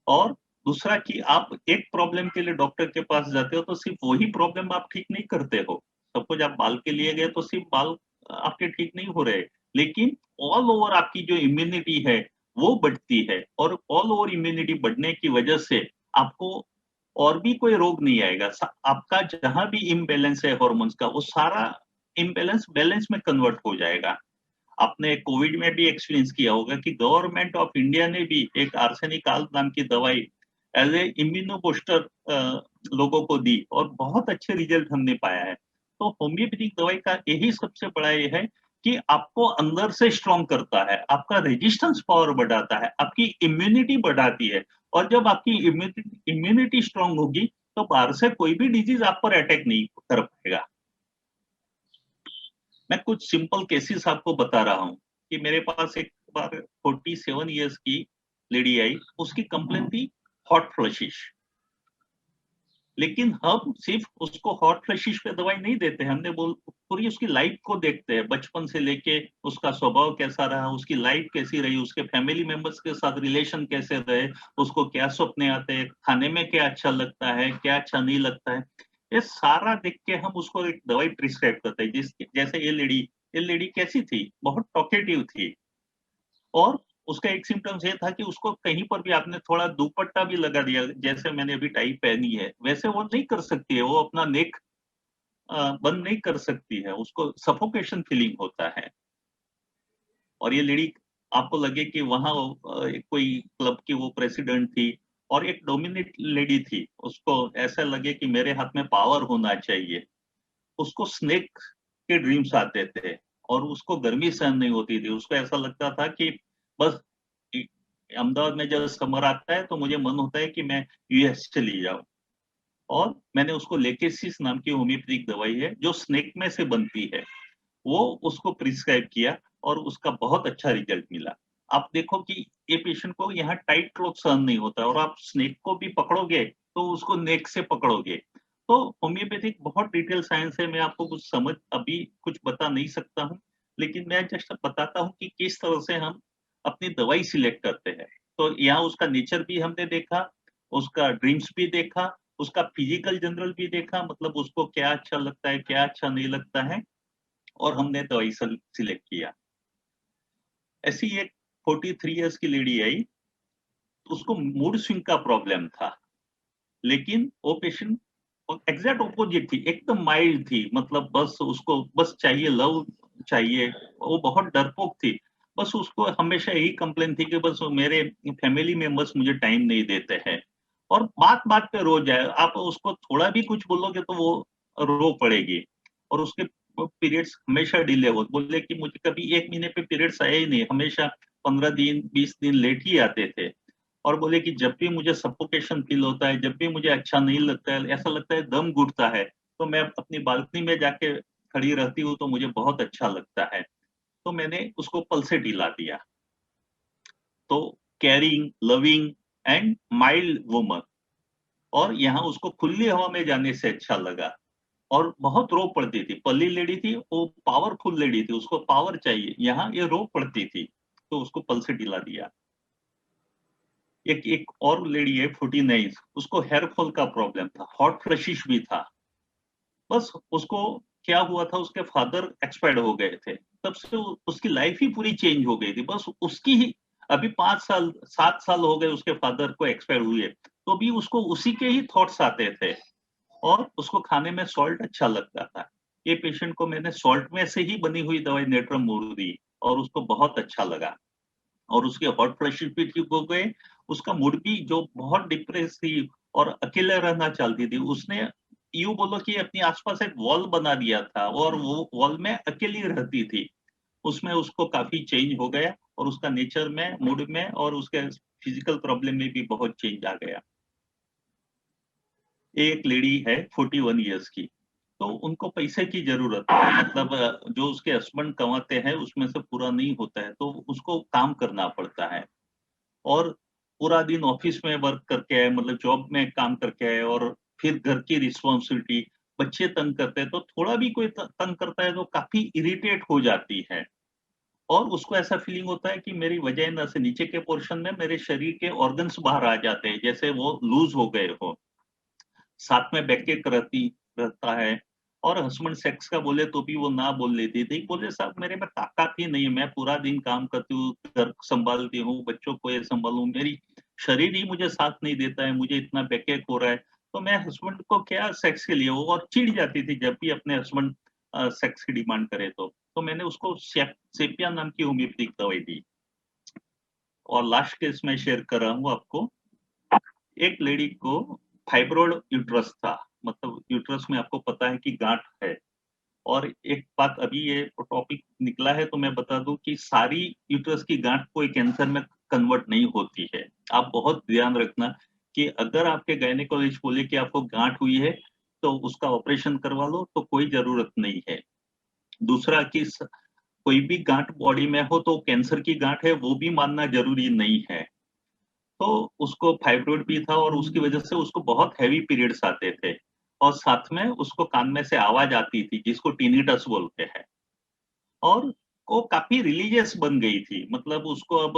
और दूसरा कि आप एक प्रॉब्लम के लिए डॉक्टर के पास जाते हो तो सिर्फ वही प्रॉब्लम आप ठीक नहीं करते हो। सपोज आप बाल के लिए गए तो सिर्फ बाल आपके ठीक नहीं हो रहे, लेकिन ऑल ओवर आपकी जो इम्यूनिटी है वो बढ़ती है और ऑल ओवर इम्यूनिटी बढ़ने की वजह से आपको और भी कोई रोग नहीं आएगा। आपका जहां भी इम्बैलेंस है हार्मोन्स का, वो सारा इम्बैलेंस बैलेंस में कन्वर्ट हो जाएगा। आपने कोविड में भी एक्सपीरियंस किया होगा कि गवर्नमेंट ऑफ इंडिया ने भी एक आर्सेनिकाल नाम की दवाई एज ए इम्यूनो बूस्टर लोगों को दी और बहुत अच्छे रिजल्ट हमने पाया है। तो होम्योपैथिक दवाई का यही सबसे बड़ा ये है कि आपको अंदर से स्ट्रॉन्ग करता है, आपका रेजिस्टेंस पावर बढ़ाता है, आपकी इम्यूनिटी बढ़ाती है। और जब आपकी इम्यूनिटी स्ट्रॉन्ग होगी तो बाहर से कोई भी डिजीज आप पर अटैक नहीं कर पाएगा। मैं कुछ सिंपल केसेस आपको बता रहा हूँ कि मेरे पास एक बार 47 इयर्स की लेडी आई, उसकी कंप्लेंट थी हॉट फ्लशिश। लेकिन हम सिर्फ उसको हॉट फ्लशिश पे दवाई नहीं देते, हमने पूरी उसकी लाइफ को देखते हैं, बचपन से लेके उसका स्वभाव कैसा रहा, उसकी लाइफ कैसी रही, उसके फैमिली मेंबर्स के साथ रिलेशन कैसे रहे, उसको क्या सपने आते हैं, खाने में क्या अच्छा लगता है, क्या अच्छा नहीं लगता है, ये सारा देख के हम उसको एक दवाई प्रिस्क्राइब करते हैं। जैसे ये लेडी कैसी थी, बहुत टॉकेटिव थी और उसका एक सिम्टम्स ये था कि उसको कहीं पर भी आपने थोड़ा दुपट्टा भी लगा दिया, जैसे मैंने अभी टाई पहनी है वैसे वो नहीं कर सकती है, वो अपना नेक बंद नहीं कर सकती है, उसको सफोकेशन फीलिंग होता है। और ये लेडी, आपको लगे कि वहां कोई क्लब की वो प्रेसिडेंट थी और एक डोमिनेट लेडी थी, उसको ऐसा लगे कि मेरे हाथ में पावर होना चाहिए। उसको स्नेक के ड्रीम्स आते थे और उसको गर्मी सहन नहीं होती थी। उसको ऐसा लगता था कि बस अहमदाबाद में जब समर आता है तो मुझे मन होता है कि मैं यूएस चली जाऊं। और मैंने उसको लेकेसिस नाम की होम्योपैथिक दवाई है जो स्नेक में से बनती है, वो उसको प्रिस्क्राइब किया और उसका बहुत अच्छा रिजल्ट मिला। आप देखो कि ये पेशेंट को यहाँ टाइट क्लॉथ सहन नहीं होता और आप स्नेक को भी पकड़ोगे तो उसको नेक से पकड़ोगे। तो होम्योपैथिक बहुत डिटेल साइंस है, मैं आपको कुछ समझ अभी कुछ बता नहीं सकता हूँ, लेकिन मैं जस्ट बताता हूँ कि किस तरह से हम अपनी दवाई सिलेक्ट करते हैं। तो यहाँ उसका नेचर भी हमने देखा, उसका ड्रीम्स भी देखा, उसका फिजिकल जनरल भी देखा, मतलब उसको क्या अच्छा लगता है, क्या अच्छा नहीं लगता है, और हमने दवाई सिलेक्ट किया। ऐसी एक 43 इयर्स की लेडी आई, उसको मूड स्विंग का प्रॉब्लम था, लेकिन वो पेशेंट एग्जैक्ट ऑपोजिट थी, एकदम माइल्ड थी, मतलब बस उसको बस चाहिए लव चाहिए, वो बहुत डरपोक थी। बस उसको हमेशा यही कंप्लेन थी कि बस मेरे फैमिली मेंबर्स मुझे टाइम नहीं देते हैं, और बात-बात पे रो जाए, आप उसको थोड़ा भी कुछ बोलोगे तो वो रो पड़ेगी, और उसके पीरियड्स हमेशा डिले हो, बोले कि मुझे कभी 1 महीने पे पीरियड्स आए ही नहीं, हमेशा 15 दिन, 20 दिन लेट ही आते थे। और बोले कि जब भी मुझे सफोकेशन फील होता है, जब भी मुझे अच्छा नहीं लगता है, ऐसा लगता है दम घुटता है, तो मैं अपनी बालकनी में जाके खड़ी रहती हूँ, तो मुझे बहुत अच्छा लगता है। तो मैंने उसको पल्सेट दिला दिया। तो caring, loving and mild woman, और यहाँ उसको खुली हवा में जाने से अच्छा लगा, और बहुत रो पड़ती थी। पल्ली लेडी थी, वो पावरफुल लेडी थी, उसको पावर चाहिए, यहाँ ये रो पड़ती थी, तो उसको पल्सेट दिला दिया। एक एक और लेडी है 49, उसको हेयर फॉल का प्रॉब्लम था, हॉट फ्लशिश भी था। बस उसको क्या हुआ था, उसके फादर एक्सपायर्ड हो गए थे, तब से उसकी लाइफ ही पूरी चेंज हो गई थी। बस उसकी ही अभी 5 साल 7 साल हो गए उसके फादर को एक्सपायर हुए, तो भी उसको उसी के ही थॉट्स आते थे, और उसको खाने में सॉल्ट अच्छा लगता था। ये पेशेंट को मैंने सॉल्ट में से ही बनी हुई दवाई नेट्रम मोर दी, और उसको बहुत अच्छा लगा, और उसके हॉट फ्लशेस भी ठीक हो गए। उसका मूड भी, जो बहुत डिप्रेस थी और अकेले रहना चाहती थी, उसने यूँ बोलो कि अपने आस-पास एक वॉल बना दिया था, और वो वॉल में अकेली रहती थी। उसमें उसको काफ़ी चेंज हो गया, और उसका नेचर में, मूड में और उसके फिजिकल प्रॉब्लम में भी बहुत चेंज आ गया। एक लेडी है 41 इयर्स की, तो उनको पैसे की ज़रूरत है, मतलब जो उसके हस्बैंड कमाते हैं उसमें से पूरा नहीं होता है, तो उसको काम करना पड़ता है, और पूरा दिन ऑफिस में वर्क करके आए, मतलब जॉब में काम करके आए, और फिर घर की रिस्पॉन्सिबिलिटी, बच्चे तंग करते हैं, तो थोड़ा भी कोई तंग करता है तो काफ़ी इरिटेट हो जाती है, और उसको ऐसा फीलिंग होता है कि मेरी वजाइना से नीचे के पोर्शन में मेरे शरीर के ऑर्गन्स बाहर आ जाते हैं, जैसे वो लूज़ हो गए हों। साथ में बैकएक रहता है, और हस्बैंड सेक्स का बोले तो भी वो ना बोल लेती थी। बोले साहब मेरे में ताकत ही नहीं है, मैं पूरा दिन काम करती हूँ, घर सँभालती हूँ, बच्चों को ये सँभालूँ, मेरी शरीर ही मुझे साथ नहीं देता है, मुझे इतना बैकएक हो रहा है। तो मैं हस्बैंड को क्या सेक्स के लिए, वो और चिढ़ जाती थी जब भी अपने हस्बैंड सेक्स की डिमांड करे तो। तो मैंने उसको सेपिया नाम की होम्योपैथिक दवाई दी। और लास्ट केस मैं शेयर कर रहा हूँ आपको। एक लेडी को फाइब्रॉइड यूट्रस था, मतलब यूट्रस में आपको पता है कि गांठ है। और एक बात, अभी ये टॉपिक निकला है तो मैं बता दूं कि सारी यूट्रस की गांठ कोई कैंसर में कन्वर्ट नहीं होती है। आप बहुत ध्यान रखना कि अगर आपके गायनेकोलॉजिस्ट बोले कि आपको गांठ हुई है तो उसका ऑपरेशन करवा लो, तो कोई जरूरत नहीं है। दूसरा कि कोई भी गांठ बॉडी में हो तो कैंसर की गांठ है, वो भी मानना जरूरी नहीं है। तो उसको फाइब्रॉइड भी था, और उसकी वजह से उसको बहुत हेवी पीरियड्स आते थे, और साथ में उसको कान में से आवाज आती थी जिसको टिनिटस बोलते हैं। और वो काफी रिलीजियस बन गई थी, मतलब उसको अब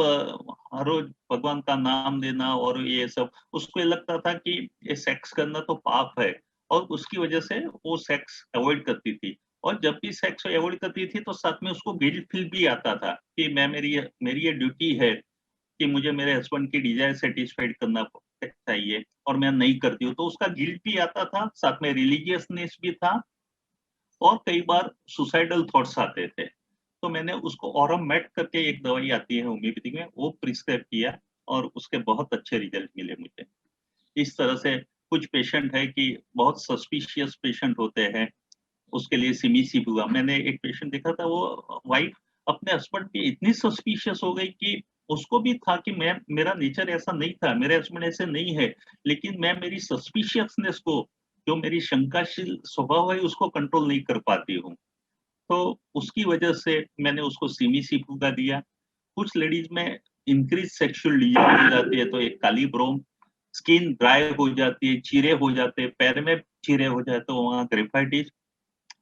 हर रोज भगवान का नाम लेना और ये सब, उसको ये लगता था कि ये सेक्स करना तो पाप है, और उसकी वजह से वो सेक्स अवॉइड करती थी। और जब भी सेक्स अवॉइड करती थी तो साथ में उसको गिल्ट फील भी आता था कि मैं मेरी ये ड्यूटी है कि मुझे मेरे हस्बैंड की डिजायर सेटिस्फाइड करना चाहिए, और मैं नहीं करती हूँ, तो उसका गिल्ट भी आता था, साथ में रिलीजियसनेस भी था, और कई बार सुसाइडल थॉट्स आते थे। तो मैंने उसको ऑरम मेट करके एक दवाई आती है होम्योपैथिक में, वो प्रिस्क्राइब किया, और उसके बहुत अच्छे रिजल्ट मिले मुझे। इस तरह से कुछ पेशेंट है कि बहुत सस्पिशियस पेशेंट होते हैं, उसके लिए सिमी-सी हुआ। मैंने एक पेशेंट देखा था, वो वाइफ अपने हस्बैंड की इतनी सस्पिशियस हो गई कि उसको भी था कि मैं, मेरा नेचर ऐसा नहीं था, मेरे हस्बैंड ऐसे नहीं है, लेकिन मैं मेरी सस्पिशियसनेस को, जो मेरी शंकाशील स्वभाव है, उसको कंट्रोल नहीं कर पाती हूँ। तो उसकी वजह से मैंने उसको सिमी-सी फुगा दिया। कुछ लेडीज़ में इंक्रीज़ सेक्सुअल डिज़ायर हो जाती है, तो एक काली ब्रोम, स्किन ड्राई हो जाती है, चीरे हो जाते हैं, पैर में चीरे हो जाए तो वहाँ ग्रेफाइटिस।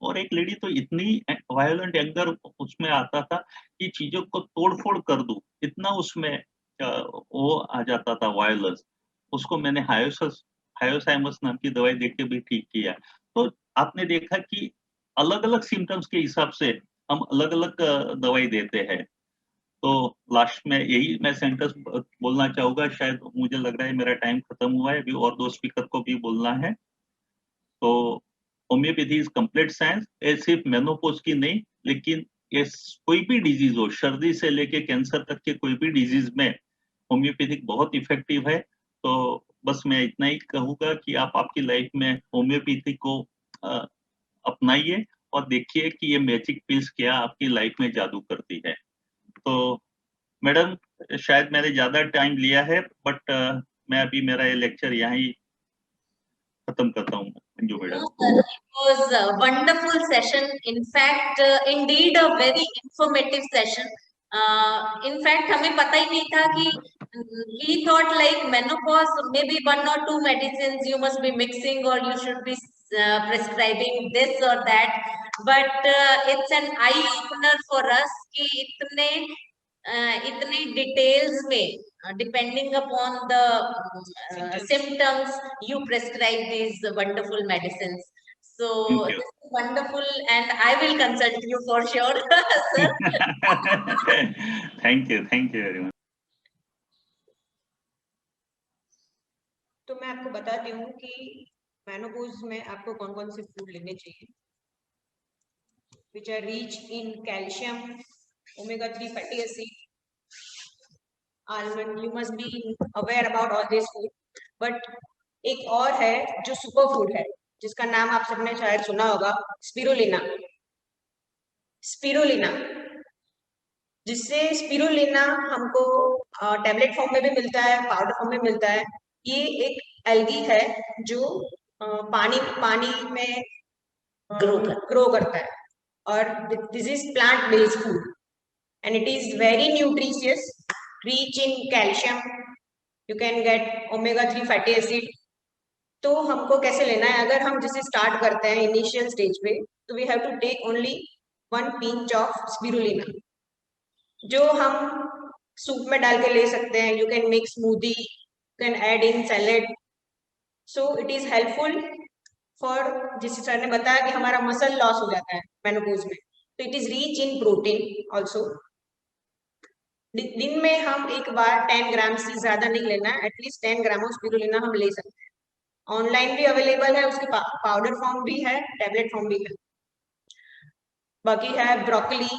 और एक लेडी तो इतनी वायलेंट एंगर उसमें आता था कि चीज़ों को तोड़-फोड़ कर दूँ, इतना उसमें वो आ जाता था वायलेंस। उसको मैंने हायोसाइमस नाम की दवाई देके भी ठीक किया। तो आपने देखा कि अलग-अलग सिम्पटम्स के हिसाब से हम अलग-अलग दवाई देते हैं। तो लास्ट में यही मैं सेंटेंस बोलना चाहूँगा, शायद मुझे लग रहा है मेरा टाइम खत्म हुआ है, अभी और 2 स्पीकर को भी बोलना है। तो होम्योपैथी इज़ कंप्लीट साइंस, ये सिर्फ मेनोपॉज़ की नहीं, लेकिन ये कोई भी डिजीज हो, सर्दी से लेके कैंसर तक के कोई भी डिजीज में होम्योपैथिक बहुत इफेक्टिव है। तो बस मैं इतना ही कहूंगा कि आप आपकी लाइफ में होम्योपैथी को अपनाइए और देखिए कि ये मैजिक पिल्स क्या आपकी लाइफ में जादू करती है। तो मैडम, शायद मैंने ज्यादा टाइम लिया है, बट मैं अभी मेरा ये लेक्चर यहाँ ही खत्म करता हूँ। Manju madam, It was a wonderful session. In fact, indeed a very informative session. In fact, हमें पता ही नहीं था कि we thought like menopause, maybe 1 or 2 medicines you must be mixing or you should be prescribing this or that. But it's an eye opener for us कि इतने details में, depending upon the symptoms, you prescribe these wonderful medicines. So Thank you. this is wonderful, and I will consult you for sure, sir. Thank you very much. तो मैं आपको बताती हूँ कि menopause में आपको कौन कौन से फूड लेने चाहिए, which are rich in calcium, omega-3 fatty acid, almond. You must be aware about all this food. But एक और है जो सुपर फूड है, जिसका नाम आप सबने शायद सुना होगा, स्पिरुलिना। स्पिरुलिना, जिससे स्पिरुलिना हमको टैबलेट फॉर्म में भी मिलता है, पाउडर फॉर्म में मिलता है। ये एक एल्गी है जो पानी में ग्रो करता है, और this is plant based food and it is very nutritious, rich in calcium. You can get omega-3 fatty acid. तो हमको कैसे लेना है? अगर हम जैसे स्टार्ट करते हैं इनिशियल स्टेज पे, तो we have to take only 1 pinch of spirulina, जो हम सूप में डाल के ले सकते हैं। You can make smoothie, you can add in salad. So it is helpful for, जिस सर ने बताया कि हमारा मसल लॉस हो जाता है मेनोपॉज में, तो it is rich in protein also. दिन में हम एक बार 10 ग्राम से ज्यादा नहीं लेना है, एटलीस्ट 10 ग्राम ऑफ स्पिरुलिना हम ले सकते हैं। ऑनलाइन भी अवेलेबल है, उसके पाउडर फॉर्म भी है, टैबलेट फॉर्म भी है। बाकी है broccoli,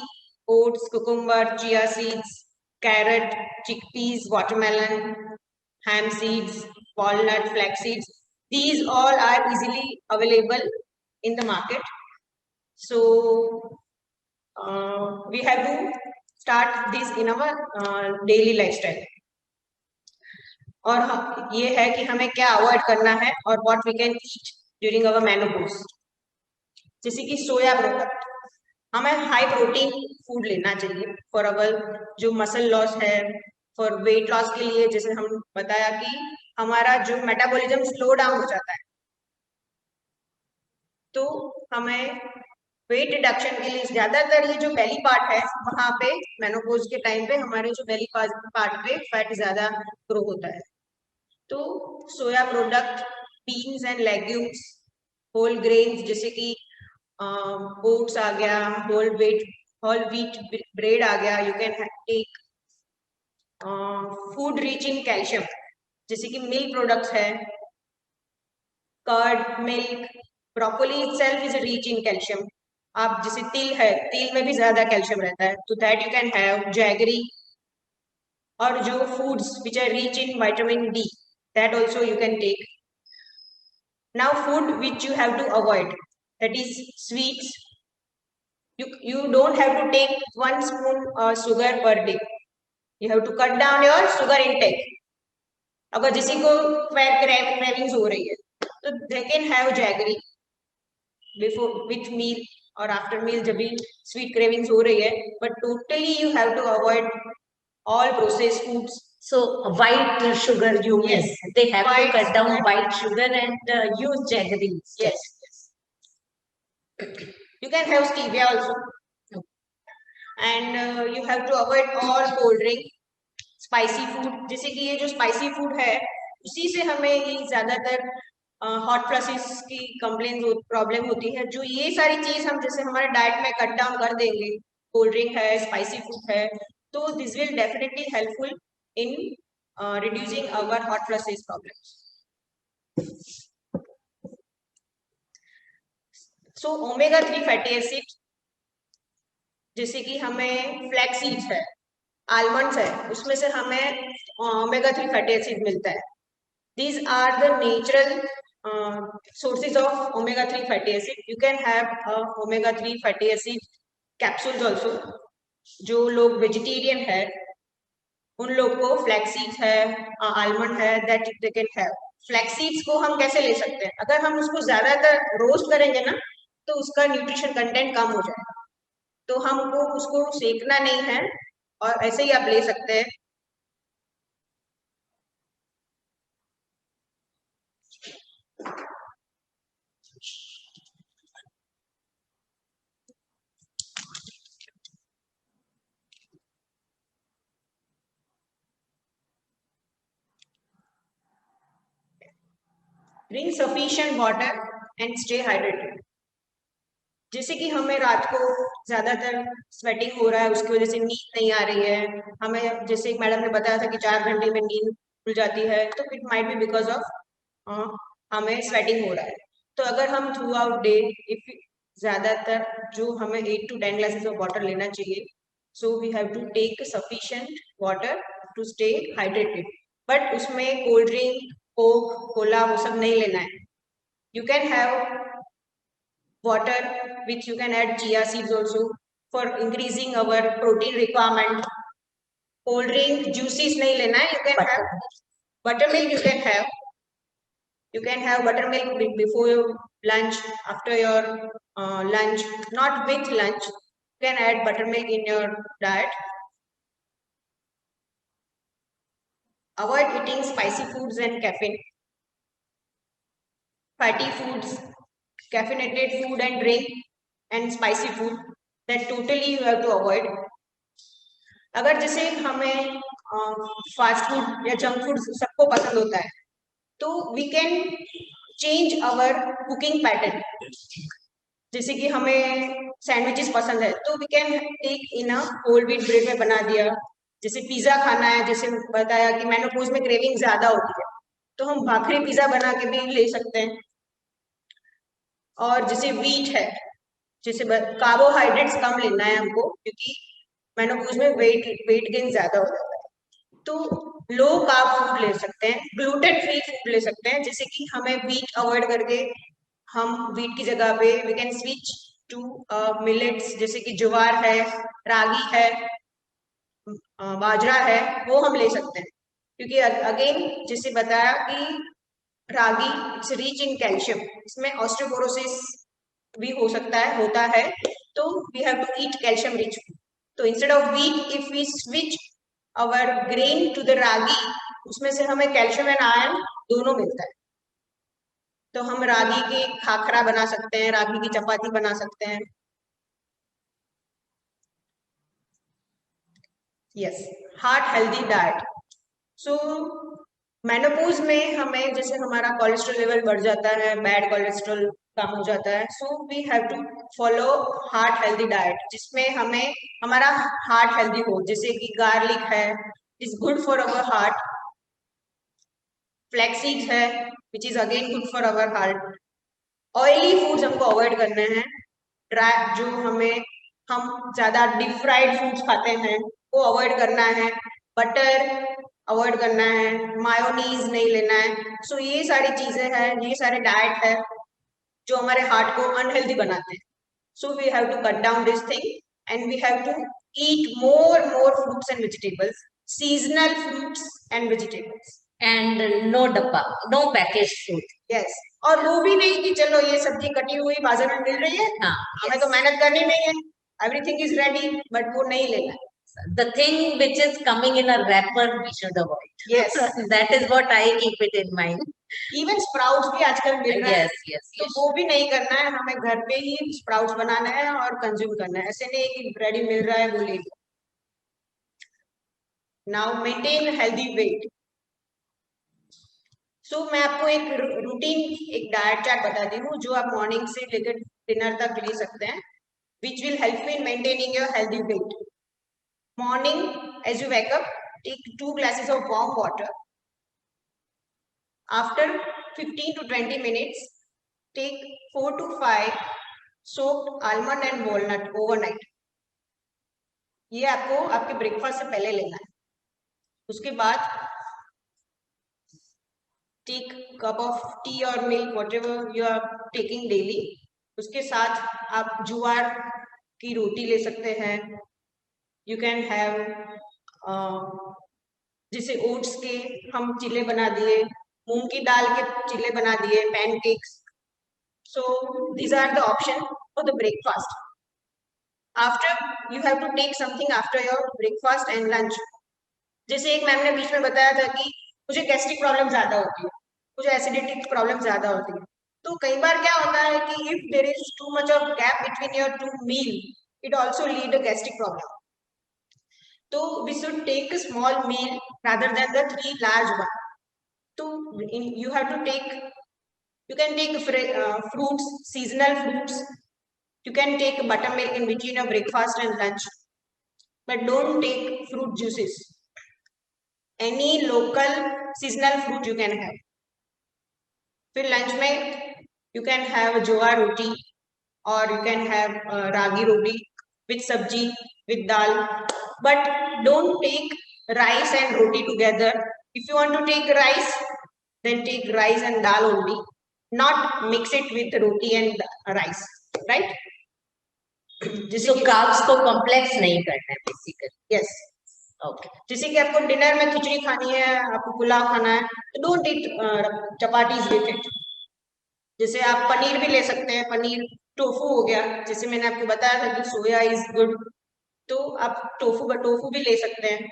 oats, cucumber, chia seeds, carrot, chickpeas, watermelon, ham seeds, walnut, flax seeds. These all are easily available in the market. So we have to start this in our daily lifestyle. और ये है कि हमें क्या avoid करना है और what we can eat during our menopause. जैसे कि सोया प्रोडक्ट, हमें हाई प्रोटीन फूड लेना चाहिए फॉर अवर जो मसल लॉस है, फॉर वेट लॉस के लिए। जैसे हम बताया कि हमारा जो मेटाबॉलिज्म स्लो डाउन हो जाता है, तो हमें वेट रिडक्शन के लिए ज्यादातर ये जो बेली पार्ट है, वहां पे मेनोपॉज के टाइम पे हमारे जो बेली पार्ट पे फैट ज्यादा ग्रो होता है। तो soya product, beans and legumes, whole grains जैसे कि ओट्स आ गया, होल व्हीट ब्रेड आ गया। You can take food rich in calcium, जैसे कि मिल्क प्रोडक्ट्स है, curd, milk. Broccoli itself is rich in calcium. आप जैसे तिल है, तिल में भी ज्यादा कैल्शियम रहता है, तो that you can have. Jaggery, और जो foods which are rich in vitamin D, that also you can take. Now food which you have to avoid, that is sweets. You don't have to take 1 spoon sugar per day. You have to cut down your sugar intake. अगर किसी को cravings हो रही है, तो they can have jaggery before with meal or after meal जब भी sweet cravings हो रही है, but totally you have to avoid all processed foods. So white sugar, you mean? Yes. They have White to cut down sugar. white sugar and use jaggery. Yes. You can have stevia also. And you have to avoid all cold drink, spicy food. जैसे कि ये जो spicy food है, उसी से हमें ये ज्यादातर हॉट फ्लशेस की प्रॉब्लम होती है। जो ये सारी चीज हम जैसे हमारे डाइट में कट डाउन कर देंगे, कोल्ड ड्रिंक है, स्पाइसी फूड है, तो this will definitely helpful in reducing our hot flushes problems. So omega-3 fatty acid, जैसे कि हमें फ्लैक्स सीड्स है, आलमंड्स है, उसमें से हमें ओमेगा 3 फैटी एसिड मिलता है. These are the natural sources of omega 3 fatty acid. You can have omega 3 fatty acid capsules also. जो लोग वेजिटेरियन है उन लोग को फ्लैक्स सीड्स है, आलमंड है, that they can have. Flax seeds को हम कैसे ले सकते हैं? अगर हम उसको ज्यादातर रोस्ट करेंगे ना तो उसका न्यूट्रिशन कंटेंट कम हो जाएगा, तो हमको उसको सेकना नहीं है और ऐसे ही आप ले सकते हैं. Drink sufficient water and stay hydrated. जैसे कि हमें रात को ज्यादातर स्वेटिंग हो रहा है, उसकी वजह से नींद नहीं आ रही है, हमें जैसे एक मैडम ने बताया था कि 4 घंटे में नींद खुल जाती है, तो it might be because of हमें स्वेटिंग हो रहा है. तो अगर हम थ्रू आउट डे इफ ज्यादातर जो हमें 8 to 10 ग्लासेस ऑफ वाटर लेना चाहिए, so we have to take sufficient water to stay hydrated. But उसमें कोल्ड ड्रिंक, कोक, कोला वो सब नहीं लेना है. You can have water which you can add chia seeds also for increasing our protein requirement. Cold drink, juices नहीं लेना है. You can have buttermilk. You can have buttermilk before your lunch, after your lunch, not with lunch. You can add buttermilk in your diet. Avoid eating spicy foods and caffeine. Fatty foods, caffeinated food and drink, and spicy food, that totally you have to avoid. अगर जैसे हमें fast food या junk food सबको पसंद होता है, तो we can change our cooking pattern. जैसे कि हमें सैंडविचेस पसंद है, तो we can take in a whole wheat bread में बना दिया. जैसे पिज्जा खाना है, जैसे बताया कि मेनोपॉज में क्रेविंग ज्यादा होती है, तो हम भाखरी पिज्जा बना के भी ले सकते हैं. और जैसे वीट है, जैसे कार्बोहाइड्रेट्स कम लेना है हमको, क्योंकि मेनोपॉज में वेट गेन ज्यादा हो जाता है, तो लो कार्ब फूड ले सकते हैं, ग्लूटेन फ्री फूड ले सकते हैं. जैसे कि हमें वीट अवॉइड करके हम वीट की जगह पे we can switch to millets, जैसे कि ज्वार है, रागी है, बाजरा है, वो हम ले सकते हैं. क्योंकि अगेन जैसे बताया कि ragi it's rich in calcium, इसमें ऑस्टियोपोरोसिस भी हो सकता है, होता है, तो we have to eat calcium rich food. तो instead of wheat if we switch our grain to the ragi, उसमें से हमें कैल्शियम एंड आयरन दोनों मिलता है. तो हम रागी के खाखरा बना सकते हैं, रागी की चपाती बना सकते हैं. Yes, heart healthy diet. So menopause में हमें जैसे हमारा कोलेस्ट्रॉल लेवल बढ़ जाता है, बैड कोलेस्ट्रॉल कम हो जाता है, so we have to follow heart healthy diet, जिसमें हमें हमारा हार्ट हेल्दी हो. जैसे कि गार्लिक है, is good for our heart. Flax seeds है, which is again good for our heart. Oily foods हमको अवॉइड करने हैं. ड्राई जो हम ज्यादा डीप फ्राइड फूड्स खाते हैं वो अवॉइड करना है. बटर अवॉइड करना है, मायोनीज नहीं लेना है. सो ये सारी चीजें हैं, ये सारे डाइट है जो हमारे हार्ट को अनहेल्दी बनाते हैं. So we have to cut down this thing and we have to eat more fruits and vegetables, seasonal fruits and vegetables, and no डब्बा, नो पैकेज फूड. यस. और वो भी नहीं कि चलो ये सब्जी कटी हुई बाजार में मिल रही है, हमें तो मेहनत करनी नहीं है, एवरीथिंग इज रेडी, बट वो नहीं लेना है. The thing which is coming in a wrapper we should avoid. Yes. That is what I keep it in mind. Even sprouts भी आजकल मिल रहा है. Yes. तो वो भी नहीं करना है, हमें घर पे ही स्प्राउट्स बनाना है और कंज्यूम करना है. ऐसे नहीं कि रेडी मिल रहा है वो ले लो. Now maintain healthy weight. So मैं आपको एक रूटीन, एक डाइट चार्ट बताती हूँ जो आप मॉर्निंग से लेकर डिनर तक ले सकते हैं, which will help you in maintaining your healthy weight. Morning, as you wake up, take 2 glasses of warm water. After 15 to 20 minutes, take 4 to 5 soaked almond and walnut overnight. ये आपको आपके breakfast से पहले लेना है। उसके बाद टेक कप ऑफ टी और milk whatever you are taking daily. उसके साथ आप ज्वार की रोटी ले सकते हैं। यू कैन हैव जैसे ओट्स के हम चिल्ले बना दिए, मूंग की दाल के चिल्ले बना दिए, pancakes. So these are the option for the breakfast. After you have to take something after your breakfast and lunch. जैसे एक मैम ने बीच में बताया था कि मुझे गैस्ट्रिक प्रॉब्लम ज्यादा होती है, मुझे एसिडिटी प्रॉब्लम ज्यादा होती है। तो कई बार क्या होता है कि if there is too much of gap between your two meal, it also lead a gastric problem. तो we should take a small meal rather than the 3 large one. So you have to take, you can take fruits, seasonal fruits. You can take buttermilk in between your breakfast and lunch, but don't take fruit juices. Any local seasonal fruit you can have. फिर lunch में you can have jowar roti or you can have ragi roti with sabji, with dal, but don't take rice and roti together. If you want to take rice, then take rice and dal only, not mix it with roti and rice, right? So carbs को complex नहीं करना है basically. Yes. Okay. जैसे कि आपको dinner में खिचड़ी खानी है, आपको पुलाव खाना है, तो don't eat chapatis with it. जैसे आप पनीर भी ले सकते हैं, पनीर टोफू हो गया, जैसे मैंने आपको बताया था कि सोया इज गुड, तो आप टोफू भी ले सकते हैं।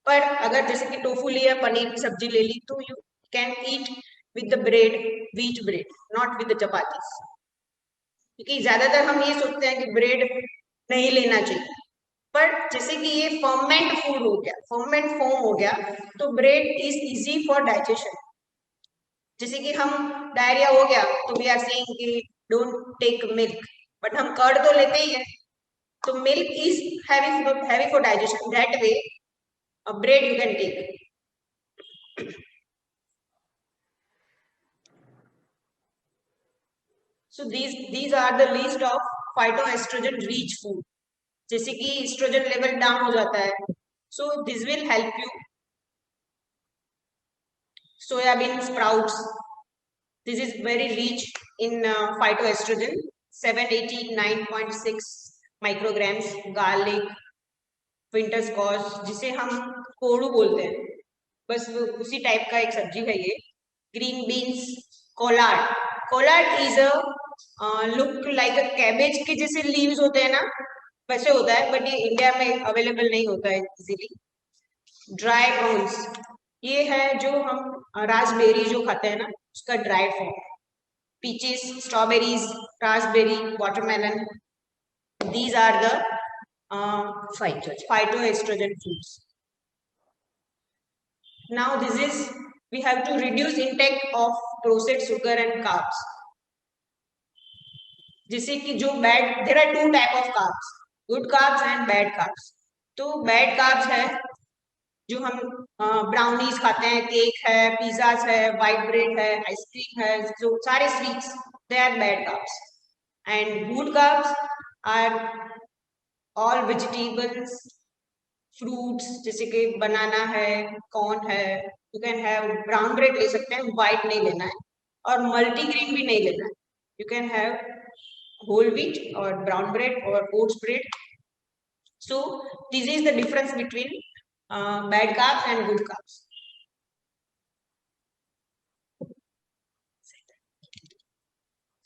पर अगर जैसे कि टोफू लिया, पनीर की सब्जी ले ली, तो you can eat with the bread, wheat bread, not with the chapatis. क्योंकि ज्यादातर हम ये सोचते हैं कि ब्रेड नहीं लेना चाहिए, पर जैसे कि ये फर्मेंट फूड हो गया, फर्मेंट फॉर्म हो गया, तो bread is easy for digestion. जैसे कि हम डायरिया हो गया तो वी आर सेइंग कि डोंट टेक मिल्क, बट हम कर्ड तो लेते ही है, तो milk is heavy for digestion. That way bread you can take. So these are the list of phytoestrogen rich food. जैसे कि एस्ट्रोजन लेवल डाउन हो जाता है, so this will help you. Soybean sprouts, this is very rich in phytoestrogen, 789.6 micrograms. Garlic, winter squash, जिसे हम कोड़ू बोलते हैं, बस उसी टाइप का एक सब्जी है ये। Green beans, collared, collared is a look like a cabbage के जैसे लीव्स होते हैं ना, वैसे होता है, बट ये इंडिया में अवेलेबल नहीं होता है इजीली। ड्राई ब्राउन्स, ये है जो हम रास्पबेरी जो खाते हैं ना, उसका dry form. Peaches, strawberries, Raspberry, watermelon, these are the phytoestrogen foods. Now this is, we have to reduce intake of processed sugar and carbs. जैसे कि जो bad, there are two type of carbs, good carbs and bad carbs. तो bad carbs है जो हम brownies खाते हैं, cake है, पिज्जास है, व्हाइट ब्रेड है, आइसक्रीम है, जो सारे sweets, they are bad carbs. And good carbs are all vegetables, fruits, जैसे कि बनाना है, कॉर्न है। You can have brown bread ले सकते हैं, व्हाइट नहीं लेना है, और मल्टीग्रेन भी नहीं लेना है। You can have whole wheat और ब्राउन ब्रेड और oats bread. So this is the difference between bad carbs and good carbs.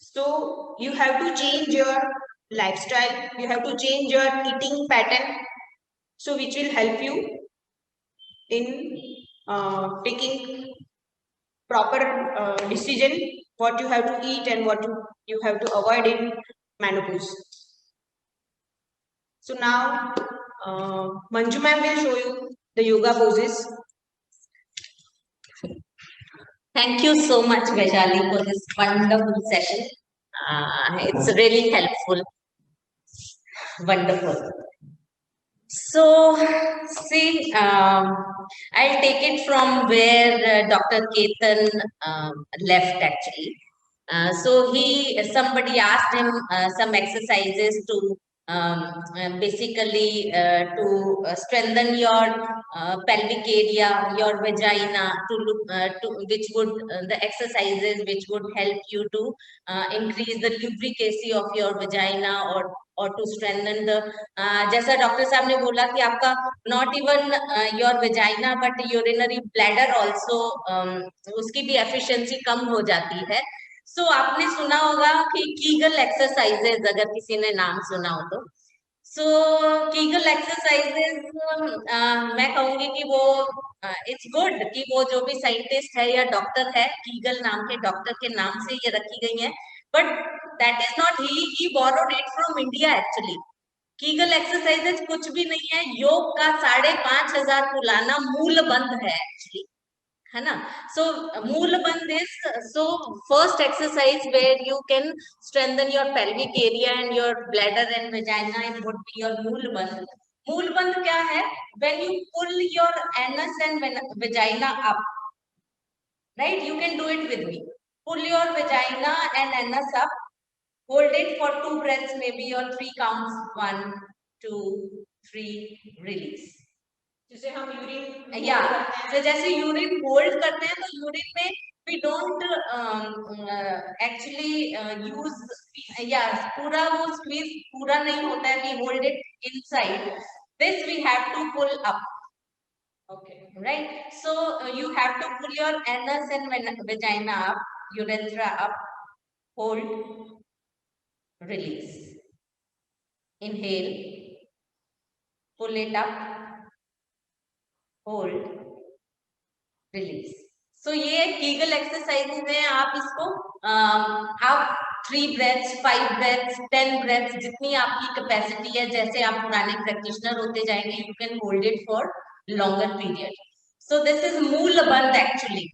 So you have to change your lifestyle, you have to change your eating pattern, so which will help you in taking proper decision what you have to eat and what you have to avoid in menopause. So now Manju ma'am will show you the yoga poses. Thank you so much, Vaishali, for this wonderful session. It's really helpful. Wonderful. So, see, I'll take it from where Dr. Ketan left actually. So somebody asked him some exercises to basically to strengthen your pelvic area, your vagina, to look which would the exercises which would help you to increase the lubricacy of your vagina or to strengthen the जैसा doctor साहब ने बोला कि आपका not even your vagina but urinary bladder also उसकी भी efficiency कम हो जाती है. So आपने सुना होगा कि कीगल एक्सरसाइजेज, अगर किसी ने नाम सुना हो तो. सो कीगल एक्सरसाइजेज मैं कहूंगी कि वो इट्स गुड कि वो जो भी साइंटिस्ट है या डॉक्टर है, कीगल नाम के डॉक्टर के नाम से ये रखी गई है, but that is not he borrowed it from India actually. Kegel exercises कुछ भी नहीं है, योग का 5,500 पुराना मूल बंध है एक्चुअली, है ना. So mool bandh is so first exercise where you can strengthen your pelvic area and your bladder and vagina, it would be your mool bandh. Mool bandh क्या है? When you pull your anus and vagina up, right, you can do it with me. Pull your vagina and anus up, hold it for 2 breaths maybe or 3 counts, 1 2 3, release. जिसे हम urine तो जैसे urine hold करते हैं तो urine में we don't actually use पूरा वो squeeze पूरा नहीं होता है, we hold it inside. This we have to pull up. Okay, right? So you have to pull your anus and vagina up, urethra up, hold, release. Inhale, pull it up, hold, release. So ये Kegel exercises हैं. आप इसको आप 3 breaths, 5 breaths, 10 breaths, जितनी आपकी capacity है, जैसे आप पुराने प्रैक्टिशनर होते जाएंगे, you can hold it for longer period. So this is मूल बंध एक्चुअली,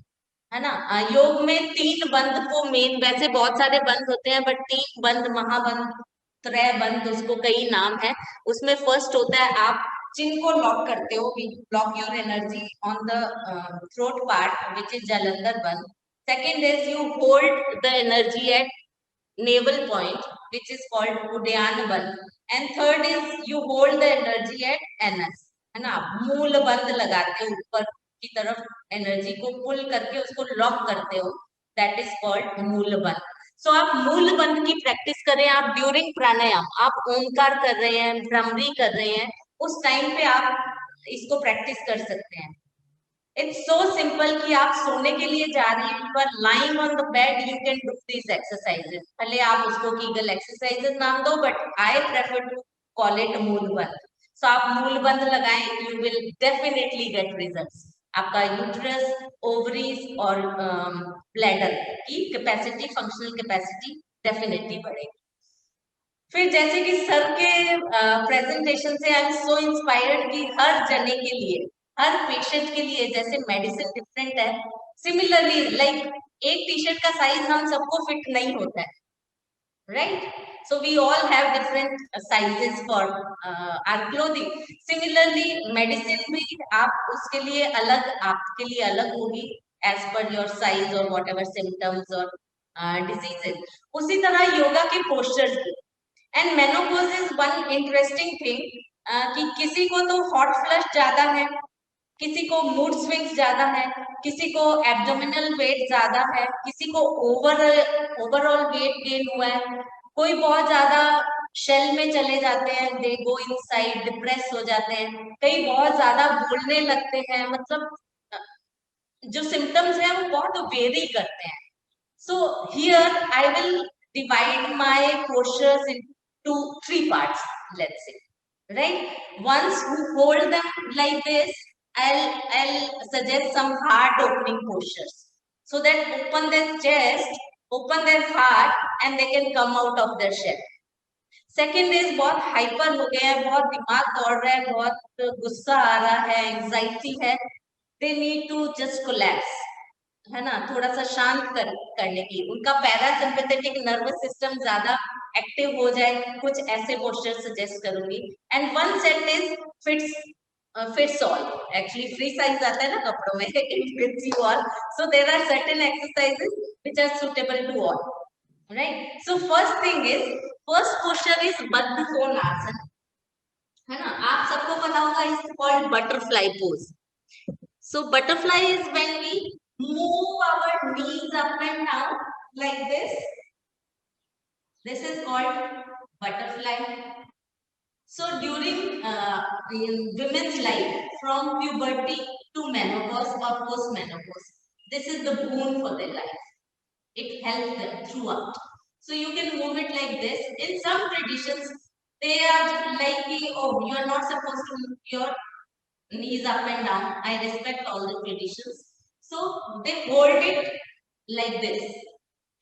है ना. योग में 3 बंध को मेन, वैसे बहुत सारे बंध होते हैं बट 3 बंध, महाबंध, त्रय बंध, उसको कई नाम है. उसमें फर्स्ट होता है आप चिन को लॉक करते हो, block your energy on the throat part which is Jalandhar bandh. Second is you hold the energy at navel point which is called Uddiyan bandh. And third is you hold the energy at anus, है ना. मूल बंध लगाते हो, ऊपर की तरफ एनर्जी को पुल करके उसको लॉक करते हो, दैट इज कॉल्ड मूल बंध. सो आप मूल बंध की प्रैक्टिस करें. आप ड्यूरिंग प्राणायाम आप ओंकार कर रहे हैं, भ्रमरी कर रहे हैं, उस टाइम पे आप इसको प्रैक्टिस कर सकते हैं. इट्स सो सिंपल कि आप सोने के लिए जा रही हैं, you are lying on the bed, you can do this exercises. भले आप उसको कीगल एक्सरसाइजेस नाम दो, but I prefer to call it mool bandh. So आप मूल बंध लगाएं, you will definitely get results. आपका यूट्रस, ओवरीज और ब्लैडर की कैपेसिटी, फंक्शनल कैपेसिटी डेफिनेटली बढ़ेगी. फिर जैसे कि सर के प्रेजेंटेशन से आई एम सो इंस्पायर्ड कि हर जने के लिए, हर पेशेंट के लिए जैसे मेडिसिन डिफरेंट है, सिमिलरली लाइक एक टी शर्ट का साइज हम सबको फिट नहीं होता है, right. So we all have different sizes for our clothing. Similarly, medicine भी आप उसके लिए अलग, आपके लिए अलग होगी as per your size or whatever symptoms or diseases. उसी तरह योगा के postures भी. And menopause is one interesting thing कि किसी को तो hot flush ज्यादा है, किसी को मूड स्विंग्स ज्यादा है, किसी को एब्डोमिनल वेट ज्यादा है, किसी को ओवरऑल वेट गेन हुआ है, कोई बहुत ज्यादा शेल में चले जाते हैं, दे गो इनसाइड, डिप्रेस हो जाते हैं, कई बहुत ज्यादा बोलने लगते हैं. मतलब जो सिम्टम्स हैं वो बहुत वेरी करते हैं. So here I will divide my postures into 3 parts, let's say, right. Once you hold them like this, I'll suggest some heart opening postures so that open their chest, open their heart and they can come out of their shell. Second is बहुत hyper हो गए हैं, बहुत दिमाग दौड़ रहा है, बहुत गुस्सा आ रहा है, एंजाइटी है, they need to just collapse, है ना, थोड़ा सा शांत करने की, उनका पैरासिम्पैथेटिक नर्वस सिस्टम ज्यादा एक्टिव हो जाए, कुछ ऐसे पोस्चर सजेस्ट करूंगी. And one set is fits all. Actually free size आता है ना कपड़ों में, it fits you all. So there are certain exercises which are suitable to all, right? So first thing is, first posture is Baddha Konasana, है ना? आप सबको पता होगा, इस called butterfly pose. So butterfly is when we move our knees up and down like this. This is called butterfly. So during in women's life, from puberty to menopause or post-menopause, this is the boon for their life. It helps them throughout. So you can move it like this. In some traditions, they are like, oh, you are not supposed to move your knees up and down. I respect all the traditions. So they hold it like this,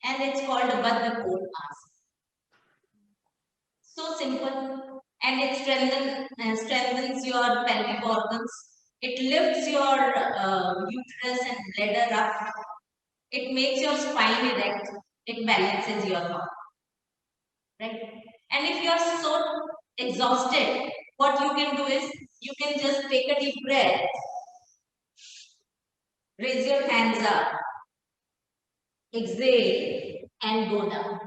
and it's called a Baddha Konasana. So simple, and it strengthens your pelvic organs. It lifts your uterus and bladder up. It makes your spine erect. It balances your heart, right? And if you are so exhausted, what you can do is you can just take a deep breath, raise your hands up, exhale, and go down.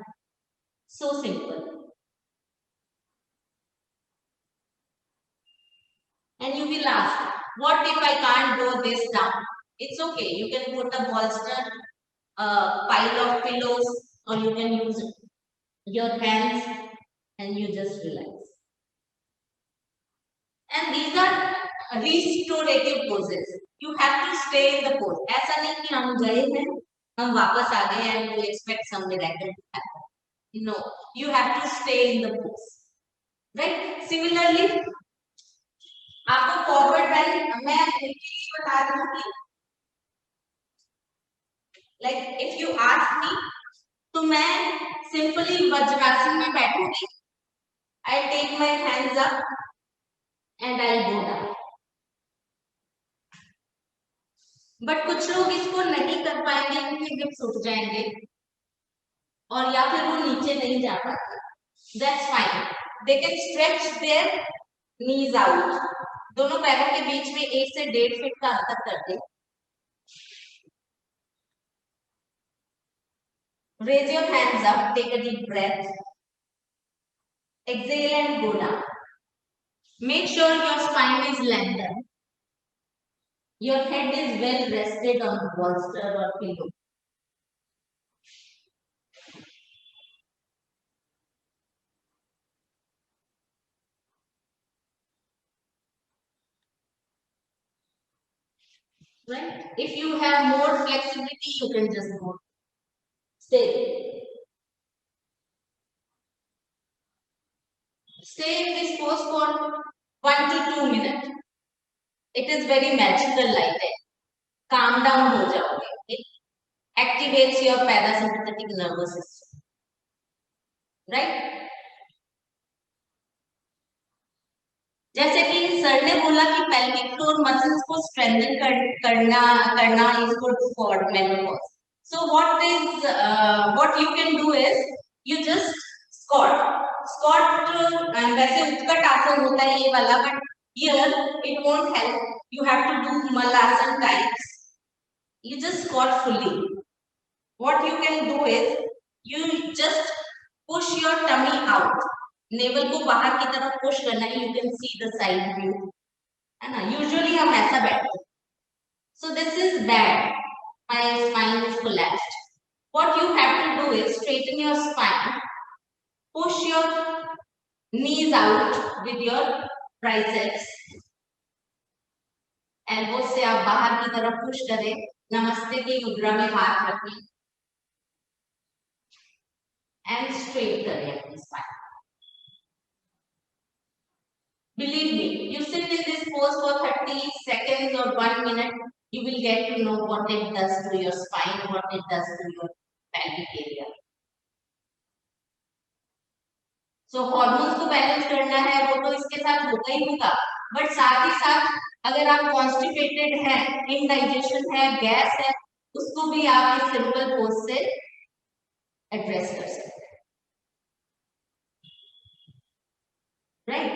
So simple. And you will ask, what if I can't go this down? It's okay. You can put a bolster, a pile of pillows, or you can use your hands and you just relax. And these are restorative poses. You have to stay in the pose. ऐसा नहीं कि हम गए हैं, हम वापस आ गए and we expect some miracle to happen. No, you have to stay in the pose. Right? Similarly, आपको फॉरवर्ड बेंड मैं बता रही हूँ कि like if you ask me, तो मैं सिंपली वज्रासन में बैठूंगी. I take my hands up and I go down. But कुछ लोग इसको नहीं कर पाएंगे क्योंकि हिप्स उठ जाएंगे और या फिर वो नीचे नहीं जा पाते. That's fine. They can stretch there knees out. दोनों पैरों के बीच में 1 से 1.5 फीट का अंतर कर दे. Raise your hands up, take a deep breath, exhale and go down. Make sure your spine is lengthened. Your head is well rested on the bolster or pillow. Right? If you have more flexibility, you can just go. Stay. Stay in this pose for 1 to 2 minutes. It is very magical like that. Calm down हो जाओगे. It activates your parasympathetic nervous system. Right? जैसे कि sir ने बोला कि pelvic floor muscles को strengthen करना is good for menopause. So what you can do is you just squat. वैसे उत्कट आसन होता है ये वाला, but here it won't help. You have to do malasan types. You just squat fully. What you can do is you just push your tummy out. Naval को बाहर की तरफ पुश करना है. You can see the side view, है ना? Usually हम ऐसा बैठते हैं. So this is bad. My spine is collapsed. What you have to do is straighten your spine. Push your knees out with your triceps. Elbows से आप बाहर की तरफ पुश करें. नमस्ते की मुद्रा में हाथ रखें and straight करें अपनी spine. Believe me, you sit in this pose for 30 seconds or 1 minute, you will get to know what it does to your spine, what it does to your pelvic area. So hormones को balance करना है, वो तो इसके साथ होगा ही होगा, but साथ ही साथ अगर आप कॉन्स्टिपेटेड हैं, इनडाइजेशन है, गैस है, उसको भी आप इस सिंपल पोज से एड्रेस कर सकते हैं. राइट?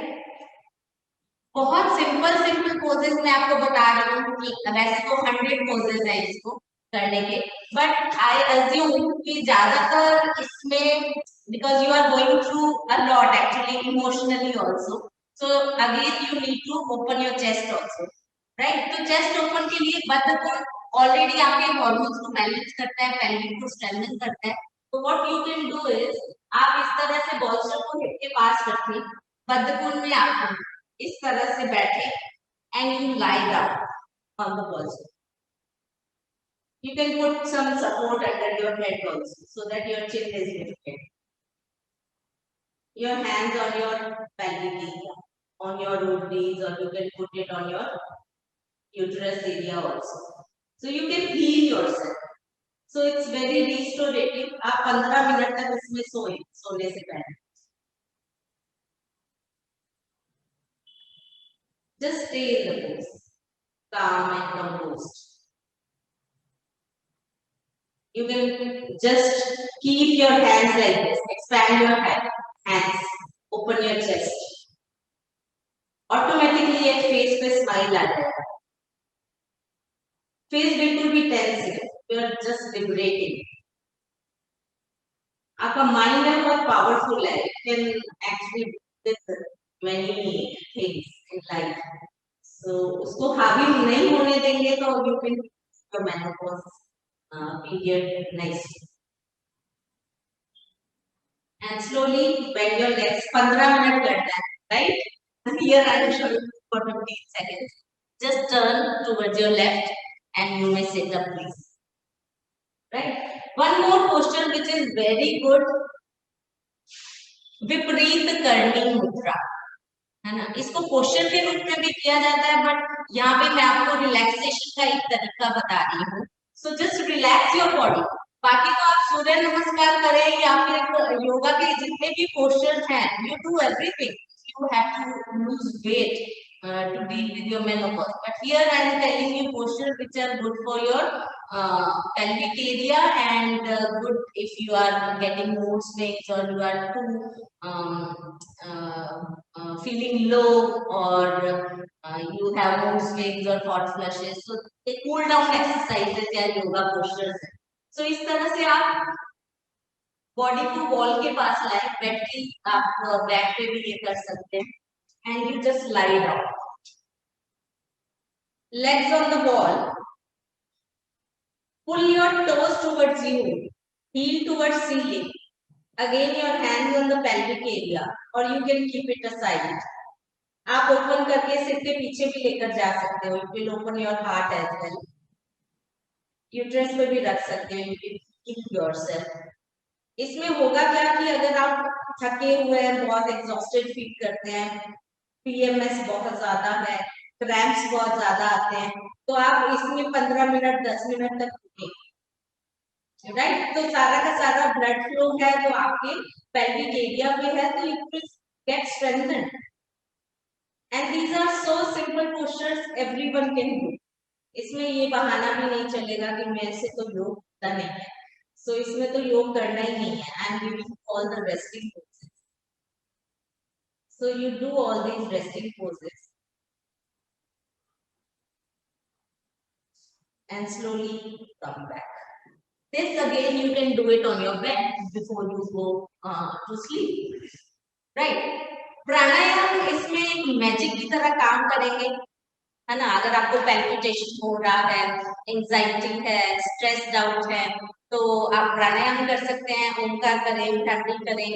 बहुत सिंपल पोजेस मैं आपको बता रही हूँ कि वैसे तो 100 पोजेस है इसको करने के, बट आई अज्यूम कि ज्यादातर इसमें because you are going through a lot actually emotionally also. So again you need to open your chest also, right? तो chest open के लिए बद्धकोण already आपके hormones को balance करता है, pelvic को strengthen करता है. So what you can do is आप इस तरह से bolster को hip के पास रखें, बद्धकोण में आप इस तरह से बैठे and you lie down on the bolster. You can put some support under your head also so that your chin is lifted. Your hands on your pelvic area, on your ovaries, or you can put it on your uterus area also. So you can heal yourself. So it's very restorative. आप 15 minute तक इसमें सोने से पहले. Just stay in the pose, calm and composed. You can just keep your hands like this. Expand your hands. Open your chest. Automatically एक face पे smile आ जाएगा. Face बिल्कुल भी tense है. You are just vibrating. आपका mind है बहुत powerful है. It can actually do many things in life. So उसको हावी नहीं होने देंगे तो you can your menopause period nicely. And slowly bend your legs. 15 minute करना है, right? Here I will show you for 15 seconds. Just turn towards your left and you may sit up, please. Right? One more posture which is very good. विपरीत करणी मुद्रा, है ना? इसको posture के रूप में भी किया जाता है, बट यहाँ पे मैं आपको रिलैक्सेशन का एक तरीका बता रही हूँ. So just relax your body. बाकी तो आप सूर्य नमस्कार करें या फिर योगा के जितने भी पोस्चर्स हैं, you do everything. You have to lose weight to deal with your menopause. But here I am telling you postures which are good for your pelvic area and good if you are getting mood swings or you are too feeling low or you have mood swings or hot flushes. So ये cool down exercises या yoga postures है. So इस तरह से आप body को wall के पास लाए, बैठ के आप बैक पे भी ये कर सकते हैं. And you just lie down, legs on the wall, pull your toes towards you, heel towards ceiling. Again your hands on the pelvic area or you can keep it aside. आप open करके सिर के पीछे भी लेकर जा सकते हो. You will open your heart as well. Uterus पे भी रख सकते हो. You can keep yourself. इसमें होगा क्या कि अगर आप थके हुए हैं, बहुत एग्जॉस्टेड फील करते हैं, पीएमएस बहुत ज्यादा है, क्रैम्प्स बहुत ज्यादा आते हैं, तो आप इसमें 15 मिनट 10 मिनट तक रुकें, राइट? तो सारा का सारा ब्लड फ्लो है जो आपके पेल्विक एरिया पे है, तो it will get strengthened. And these are so simple postures everyone can do. इसमें ये बहाना भी नहीं चलेगा कि मेरे से तो योग होता नहीं है. So इसमें तो योग करना ही नहीं है. I am giving all the resting poses. So you do all these resting poses and slowly come back. This again you can do it on your bed before you go to sleep, right? प्राणायाम इसमें एक magic की तरह काम करेंगे, है ना? अगर आपको पैल्पिटेशन हो रहा है, एंजाइटी है, स्ट्रेस्ड आउट है, तो आप प्राणायाम कर सकते हैं. ओमकार करें, उठाटी करें.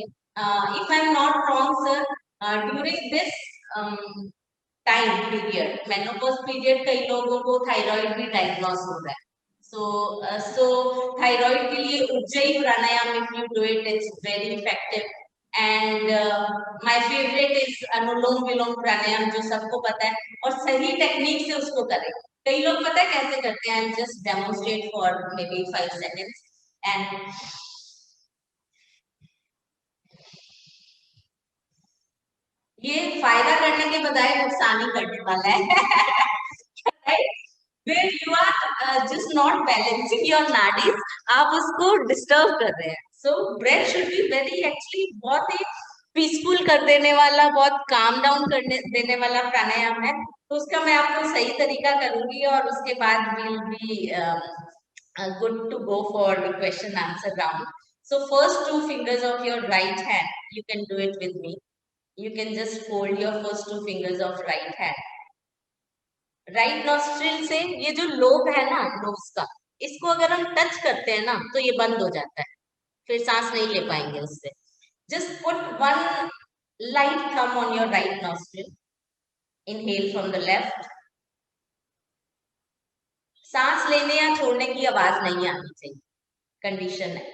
If I am not wrong sir, during this time period, menopause period, कई लोगों को थायराइड भी डायग्नोस हो रहा है. सो थायराइड के लिए Ujjayi Pranayama, if you do it, it's very effective. And my favourite is Anulom Vilom Pranayama, जो सबको पता है, और सही टेक्निक से उसको करें. कई लोग पता है कैसे करते हैं. I just demonstrate for may be 5 seconds. And ये फायदा करने के बजाय नुकसान ही करने वाला है. Where you are just not balancing your nadis, आप उसको डिस्टर्ब कर रहे हैं. So breath should be very actually बहुत ही पीसफुल कर देने वाला, बहुत काम डाउन करने देने वाला प्राणायाम है. तो उसका मैं आपको सही तरीका करूंगी और उसके बाद we'll be good to go for the question answer round. So first two fingers of your right hand, you can do it with me. You can just fold your first two fingers of right hand. Right nostril से ये जो lobe है ना knows का, इसको अगर हम touch करते हैं ना तो ये बंद हो जाता है, फिर सांस नहीं ले पाएंगे उससे. Just put one light thumb on your right nostril. Inhale from the left. सांस लेने या छोड़ने की आवाज नहीं आनी चाहिए, कंडीशन है.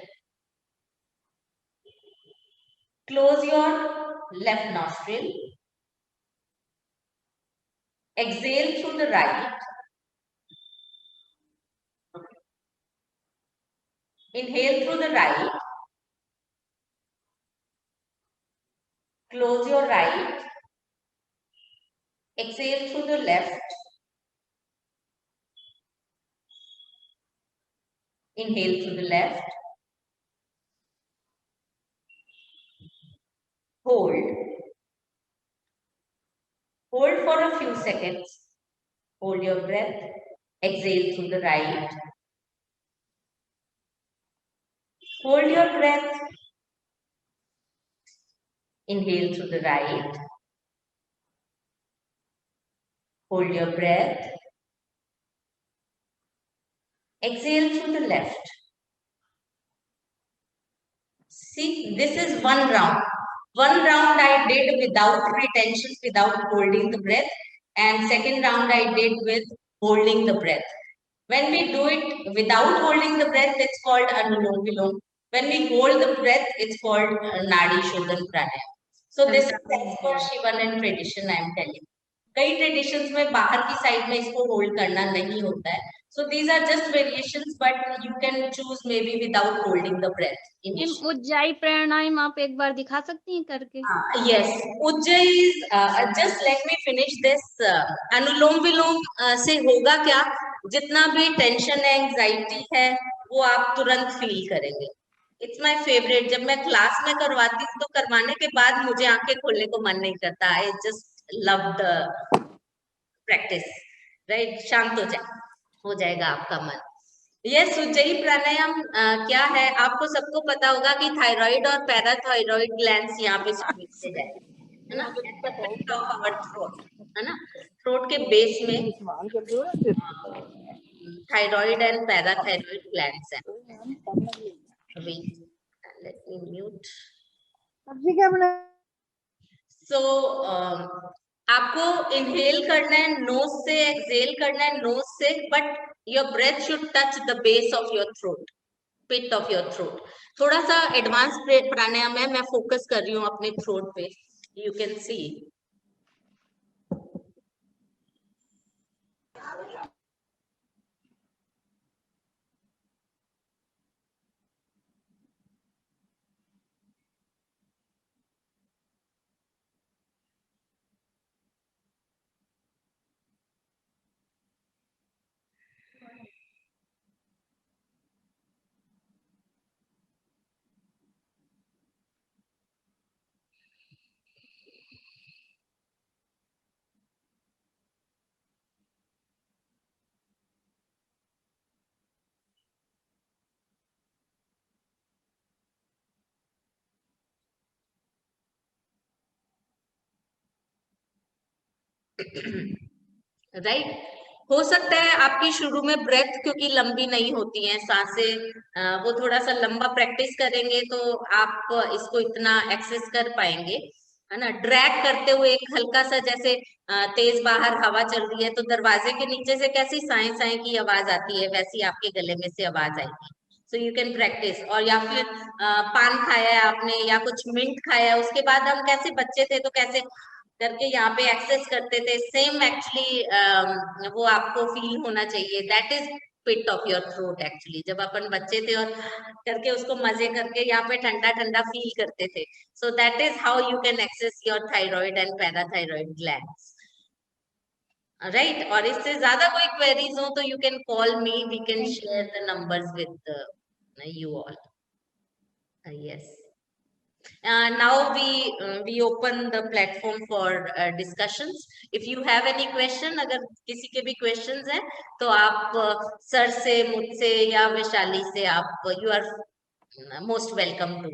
Close your left nostril. Exhale through the right. Inhale through the right. Close your right. Exhale through the left. Inhale through the left. Hold. Hold for a few seconds. Hold your breath. Exhale through the right. Hold your breath. Inhale through the right. Hold your breath. Exhale through the left. See, this is one round. One round I did without retention, without holding the breath. And second round I did with holding the breath. When we do it without holding the breath, it's called Anulom Vilom. When we hold the breath, it's called Nadi Shodhan Pranayama. So this is as per Shivanan tradition I am telling. कई traditions में बाहर की side में इसको hold करना नहीं होता है. So these are just variations, but you can choose maybe without holding the breath. Ujjayi प्राणायाम आप एक बार दिखा सकती हैं करके? Yes, Ujjayi is just let me finish this. अनुलोम विलोम से होगा क्या, जितना भी टेंशन है, एंजाइटी है, वो आप तुरंत फील करेंगे. It's my favourite. जब मैं क्लास में करवाती हूँ तो करवाने के बाद मुझे आंखें खोलने को मन नहीं करता. I just love the practice. Right, शांत हो जाएगा आपका मन. यस, उज्जयी प्राणायाम क्या है, आपको सबको पता होगा कि थायराइड और पैराथायराइड ग्लैंड्स यहाँ पे स्थित है ना, थ्रोट है ना, थ्रोट के बेस में थायराइड एंड पैराथायराइड ग्लैंड्स है. Let me mute. सो आपको इनहेल करना है नोज से, एक्सहेल करना है नोज से, but your breath should touch the base of your throat, pit of your throat. थोड़ा सा एडवांस प्राणायाम है, मैं फोकस कर रही हूँ अपने थ्रोट पे. You can see. राइट. हो सकता है आपकी शुरू में ब्रेथ क्योंकि लंबी नहीं होती है सांसें, वो थोड़ा सा लंबा प्रैक्टिस करेंगे तो आप इसको इतना एक्सेस कर पाएंगे, है ना. ड्रैग करते हुए एक हल्का सा जैसे तेज बाहर हवा चल रही है तो दरवाजे के नीचे से कैसी साए साए की आवाज आती है, वैसी आपके गले में से आवाज आएगी. So you can practice. और या फिर पान खाया है आपने या कुछ मिंट खाया है, उसके बाद हम कैसे बच्चे थे तो कैसे करके यहाँ पे एक्सेस करते थे, सेम एक्चुअली वो आपको फील होना चाहिए. That is pit of your throat actually. जब अपन बच्चे थे और करके उसको मजे करके यहाँ पे ठंडा ठंडा फील करते थे. So that is how you can access your thyroid and parathyroid glands. Right. और इससे ज्यादा कोई क्वेरीज हो तो you can call me, we can share the numbers with you all. Yes. Now we open the platform for discussions. If you have any question, अगर किसी के भी questions हैं तो आप सर से, मुझसे या वैशाली से आप you are most welcome to.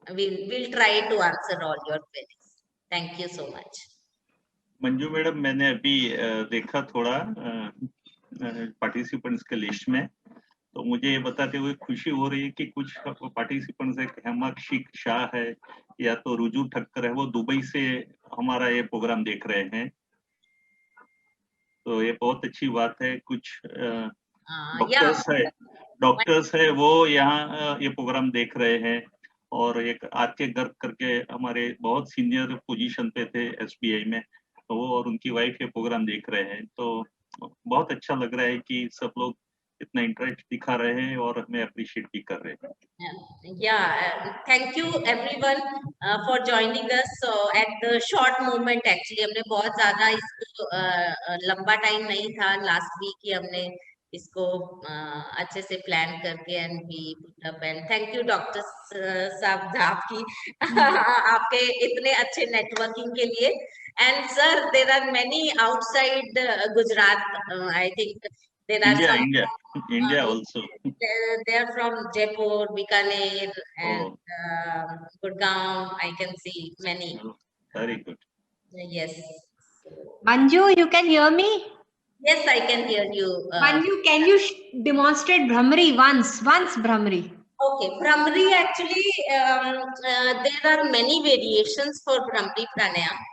We'll try to answer all your queries. Thank you so much. Manju madam, मैंने अभी देखा थोड़ा पार्टिसिपेंट्स के लिस्ट में, तो मुझे ये बताते हुए खुशी हो रही है कि कुछ पार्टिसिपेंट्स एक हेमाक्षिक शाह है या तो रुजू ठक्कर है, वो दुबई से हमारा ये प्रोग्राम देख रहे हैं, तो ये बहुत अच्छी बात है। कुछ डॉक्टर्स है वो यहाँ ये प्रोग्राम देख रहे हैं, और एक आके गर्ग करके हमारे बहुत सीनियर पोजीशन पे थे SBI में, तो वो और उनकी वाइफ ये प्रोग्राम देख रहे हैं, तो बहुत अच्छा लग रहा है कि सब लोग इतना इंटरेस्ट दिखा रहे हैं और हमें अप्रिशिएट भी कर रहे हैं। Thank you everyone for joining us at the short moment. Actually हमने बहुत ज्यादा इसको लंबा टाइम नहीं था, लास्ट वीक ही हमने इसको अच्छे से प्लान करके and we put up. And thank you doctor साहब आपकी आपके इतने अच्छे नेटवर्किंग के लिए। And sir, there are many outside Gujarat, I think there are India also. They are from Jaipur, Bikaner, and Gurgaon. I can see many. Very good. Yes. Manju, you can hear me? Yes, I can hear you. Manju, can you demonstrate Bhramari once, Bhramari? Okay, Bhramari actually, there are many variations for Bhramari pranayam.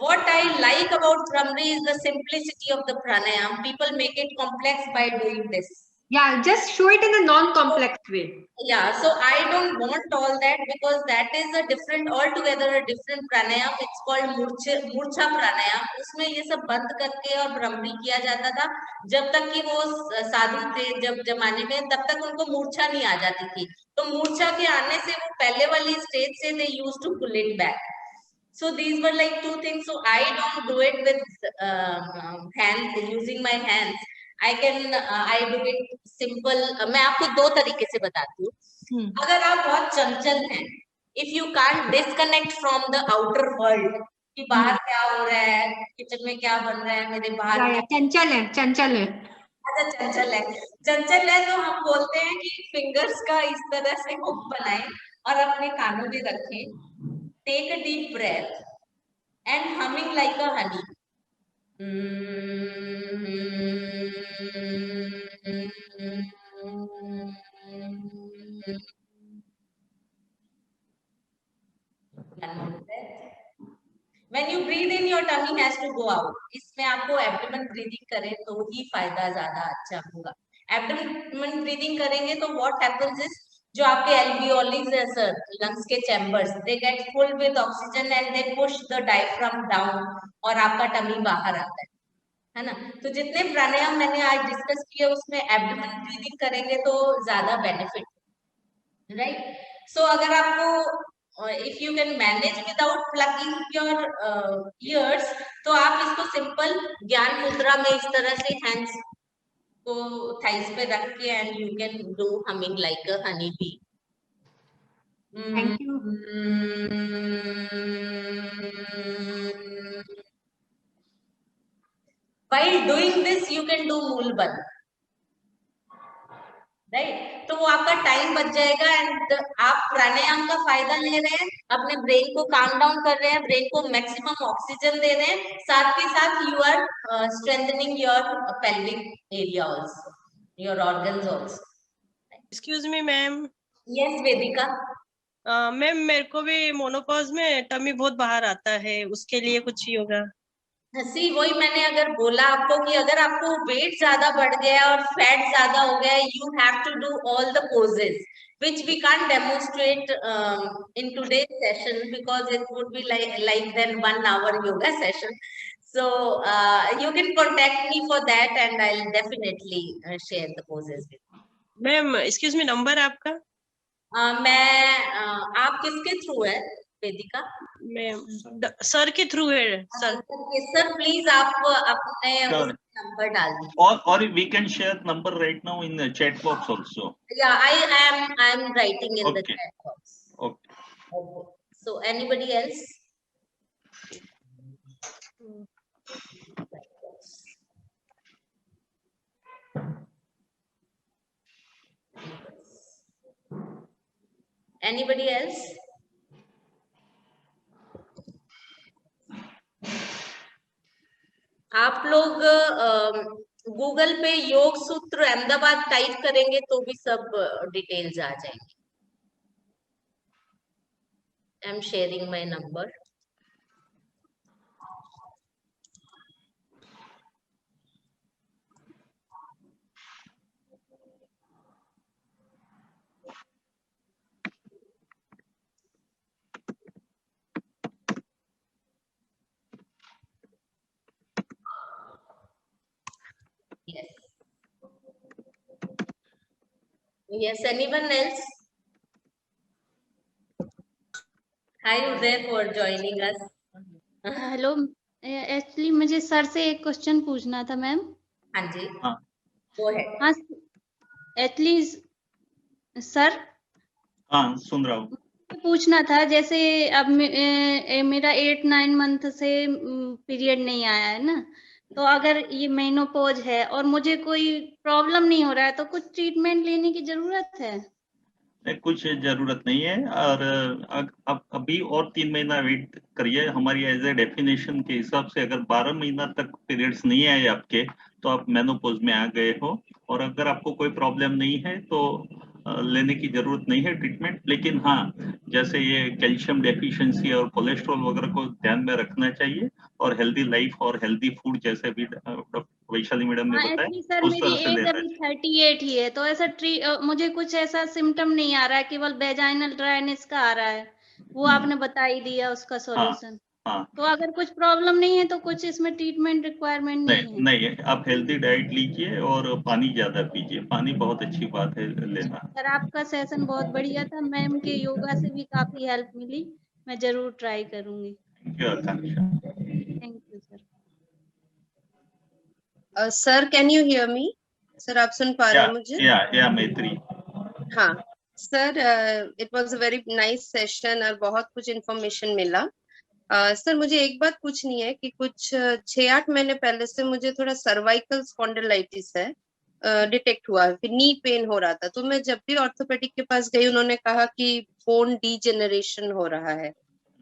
What I like about Bhramari is the simplicity of the pranayam. People make it complex by doing this. Yeah, just show it in a non-complex way. Yeah, so I don't want all that, because that is a different, altogether a different pranayam. It's called Murcha pranayam. उसमें ये सब बंद करके और Bhramari किया जाता था। जब तक कि वो साधु थे जब जमाने में, तब तक उनको मूर्छा नहीं आ जाती थी, तो मूर्छा के आने से वो पहले वाली स्टेज से they used to pull it back. So these were like two things. So I don't do it with hands, using my hands. I do it simple. मैं आपको दो तरीके से बताती हूँ। अगर आप बहुत चंचल हैं, if you can't disconnect from the outer world, कि बाहर क्या हो रहा है, किचन में क्या बन रहा है, मेरे बाहर चंचल है। अच्छा, चंचल है तो हम बोलते हैं कि फिंगर्स का इस तरह से हुक बनाएं और अपने कानों में रखें। Take a deep breath and humming like a honey. When you breathe in, your tummy has to go out. इसमें आपको abdomen breathing करें तो ही फायदा ज्यादा अच्छा होगा। Abdomen breathing करेंगे तो what happens is, जो आपके alveoli है सर, lungs के chambers, they get full with oxygen and they push the diaphragm down और आपका tummy बाहर आता है ना। तो जितने प्राणायाम मैंने आज डिस्कस किए उसमें abdomen breathing करेंगे तो ज्यादा बेनिफिट, राइट। सो अगर आपको if you can manage without plugging your ears, तो आप इसको सिंपल ज्ञान मुद्रा में इस तरह से hands को थाइस पे रख के and you can do humming like a honey bee. Thank you. While doing this, you can do मूलबल, राइट। तो वो आपका टाइम बच जाएगा एंड आप प्राणायाम का फायदा ले रहे हैं, अपने ब्रेन को काम डाउन कर रहे हैं, ब्रेन को मैक्सिमम ऑक्सीजन दे रहे हैं, साथ के साथ you are strengthening your pelvic area also, your organs also. Excuse me ma'am. Yes Vedika. Ma'am, मेरे को भी मोनोपॉज में टमी बहुत बाहर आता है, उसके लिए कुछ योगा? सी वही मैंने अगर बोला आपको कि अगर आपको वेट ज्यादा बढ़ गया और फैट ज्यादा हो गया, you have to do all the poses which we can't demonstrate in today's session because it would be like then 1 hour yoga session. So you can contact me for that and I'll definitely share the poses with you. Ma'am excuse me, number आपका? आप किसके through है वेदिका? Ma'am sir के through है sir. Sir please आप अपने number डाल दीजिए। और we can share number right now in the chat box also. Yeah, I am writing in the chat box. Okay. So anybody else? Anybody else? आप लोग Google पे योग सूत्र अहमदाबाद टाइप करेंगे तो भी सब डिटेल्स आ जाएंगे. I am sharing my number. Yes. Yes, anyone else? Hi Uday for joining us. Hello, actually मुझे सर से एक क्वेश्चन पूछना था मैम. हाँ जी. हाँ. Go ahead. हाँ एटलीस्ट सर, हाँ सुन रहा हूँ. पूछना था जैसे अब मेरा 8-9 मंथ से पीरियड नहीं आया है ना, तो अगर ये मेनोपॉज है और मुझे कोई प्रॉब्लम नहीं हो रहा है तो कुछ ट्रीटमेंट लेने की जरूरत है? कुछ जरूरत नहीं है, और अब अभी और 3 महीना वेट करिए. हमारी एज ए डेफिनेशन के हिसाब से अगर 12 महीना तक पीरियड्स नहीं आए आपके तो आप मेनोपॉज में आ गए हो. और अगर आपको कोई प्रॉब्लम नहीं है तो लेने की जरूरत नहीं है ट्रीटमेंट. लेकिन हाँ, जैसे ये कैल्शियम डेफिशिएंसी और कोलेस्ट्रॉल वगैरह को ध्यान में रखना चाहिए, और हेल्दी लाइफ और हेल्दी फूड जैसे भी वैशाली मैडम ने हाँ, बताया एक्चुअली सर उस मेरी तरह से एज लेना अभी चाहिए. 38 ही है, तो ऐसा मुझे कुछ ऐसा सिम्टम नहीं आ रहा है, केवल वेजाइनल ड्राइनेस का आ रहा है. वो आपने बता ही दिया उसका सॉल्यूशन. हाँ. तो अगर कुछ प्रॉब्लम नहीं है तो कुछ इसमें ट्रीटमेंट रिक्वायरमेंट नहीं है? नहीं है. आप हेल्दी डाइट लीजिए और पानी ज्यादा पीजिए. पानी बहुत अच्छी बात है लेना. सर आपका सेशन बहुत बढ़िया था, मैम के योगा से भी काफी हेल्प मिली. मैं जरूर ट्राई करूंगी. Thank you Akanksha. Thank you sir. Sir can you hear me? Sir आप सुन पा रहे हैं मुझे? या मैत्री. हाँ sir, it was a very nice session और बहुत कुछ इन्फॉर्मेशन मिला. सर मुझे एक बात पूछनी है कि कुछ 6-8 महीने पहले से मुझे थोड़ा सर्वाइकल स्पॉन्डिलाइटिस है, डिटेक्ट हुआ है. फिर नी पेन हो रहा था, तो मैं जब भी ऑर्थोपेडिक के पास गई उन्होंने कहा कि बोन डीजेनरेशन हो रहा है.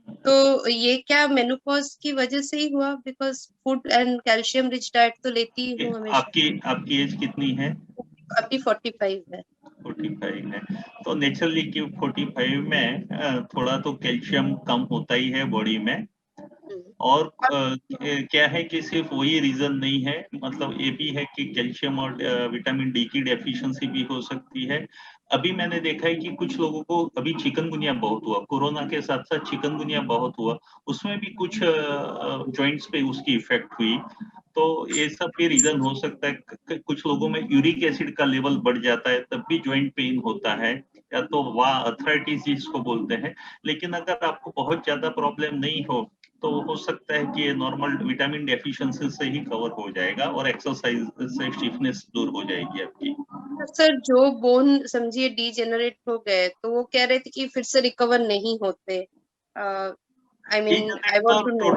तो ये क्या मेनोपॉज की वजह से ही हुआ? Because food and calcium rich diet तो लेती हूँ हमेशा. आपकी एज कितनी है? अभी 45 है. 45 है. तो नेचुरली कि 45 में थोड़ा तो कैल्शियम कम होता ही है बॉडी में. और क्या है कि सिर्फ वही रीजन नहीं है, मतलब ये भी है कि कैल्शियम और विटामिन डी की डेफिशिएंसी भी हो सकती है. अभी मैंने देखा है कि कुछ लोगों को अभी चिकनगुनिया बहुत हुआ, कोरोना के साथ साथ चिकनगुनिया बहुत हुआ, उसमें भी कुछ जॉइंट्स पे उसकी इफेक्ट हुई. तो ये सब भी रीजन हो सकता है. कुछ लोगों में यूरिक एसिड का लेवल बढ़ जाता है तब भी जॉइंट पेन होता है, या तो आर्थराइटिस जिसको बोलते हैं. लेकिन अगर आपको बहुत ज्यादा प्रॉब्लम नहीं हो तो हो सकता है कि ये नॉर्मल विटामिन डेफिशिएंसी से ही कवर हो जाएगा और एक्सरसाइज से स्टिफनेस दूर हो जाएगी आपकी. सर जो बोन समझिए डीजेनरेट हो गए तो वो कह रहे थे कि फिर से रिकवर नहीं होते. I mean I want to know.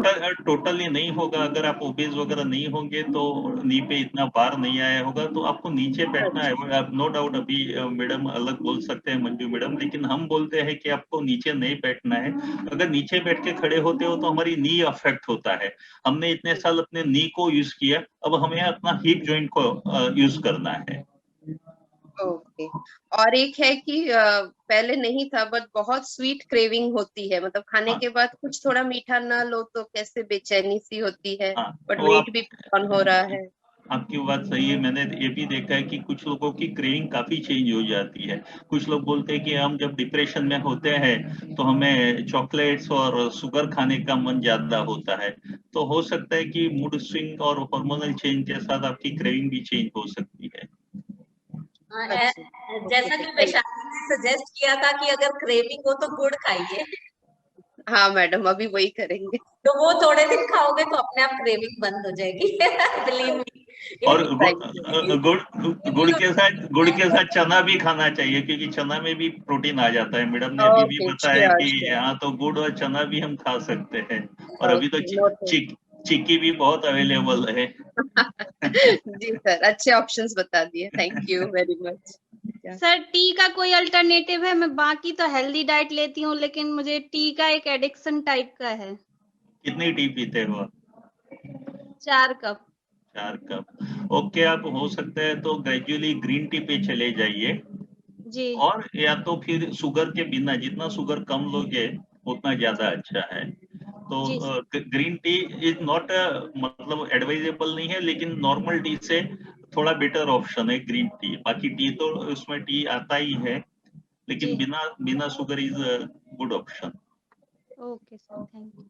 Totally नहीं होगा. अगर आप ओबेस वगैरह नहीं होंगे तो नी पे इतना बार नहीं आया होगा, तो आपको नीचे बैठना है. आप नो डाउट अभी मैडम अलग बोल सकते हैं, मंजू मैडम, लेकिन हम बोलते हैं कि आपको नीचे नहीं बैठना है. अगर नीचे बैठ के खड़े होते हो तो हमारी नी अफेक्ट होता है. हमने इतने साल अपने नी को यूज किया, अब हमें अपना हिप जॉइंट को यूज करना है. ओके. और एक है कि पहले नहीं था बट बहुत स्वीट क्रेविंग होती है, मतलब खाने के बाद कुछ थोड़ा मीठा ना लो तो कैसे बेचैनी सी होती है. बट वेट भी कम हो रहा है. आपकी बात सही है. मैंने ये भी देखा है कि कुछ लोगों की क्रेविंग काफी चेंज हो जाती है. कुछ लोग बोलते हैं कि हम जब डिप्रेशन में होते हैं तो हमें चॉकलेट्स और शुगर खाने का मन ज्यादा होता है. तो हो सकता है कि मूड स्विंग और हार्मोनल चेंज के साथ आपकी क्रेविंग भी चेंज हो सकती है. जैसा कि वैशाली ने सजेस्ट किया था कि अगर क्रेविंग हो तो गुड़ खाइए. हाँ मैडम, अभी वही करेंगे. तो वो थोड़े दिन खाओगे तो अपने आप क्रेविंग बंद हो जाएगी. Believe me. और गुड़ के साथ चना भी खाना चाहिए, क्योंकि चना में भी प्रोटीन आ जाता है. मैडम ने अभी भी बताया कि यहाँ तो गुड़ और चना भी हम खा सकते हैं. और अभी तो चिक्की भी बहुत अवेलेबल है. जी सर, अच्छे ऑप्शंस बता दिए. Thank you very much. Sir T का कोई अल्टरनेटिव है? मैं बाकी तो हेल्दी डाइट लेती हूँ, लेकिन मुझे टी का एक एडिक्शन टाइप का है। कितनी टी पीते हो आप? 4 कप। 4 कप। ओके, आप हो सकता है तो ग्रेजुअली ग्रीन टी पे चले जाइए, जी और या तो फिर शुगर के बिना, जितना शुगर कम लोगे उतना ज्यादा अच्छा है। तो जी sir. Green tea is not मतलब एडवाइजेबल नहीं है, लेकिन नॉर्मल टी से थोड़ा बेटर ऑप्शन है ग्रीन टी। बाकी टी तो उसमें टी आता ही है, लेकिन जी बिना बिना sugar is good option. Okay sir, thank you.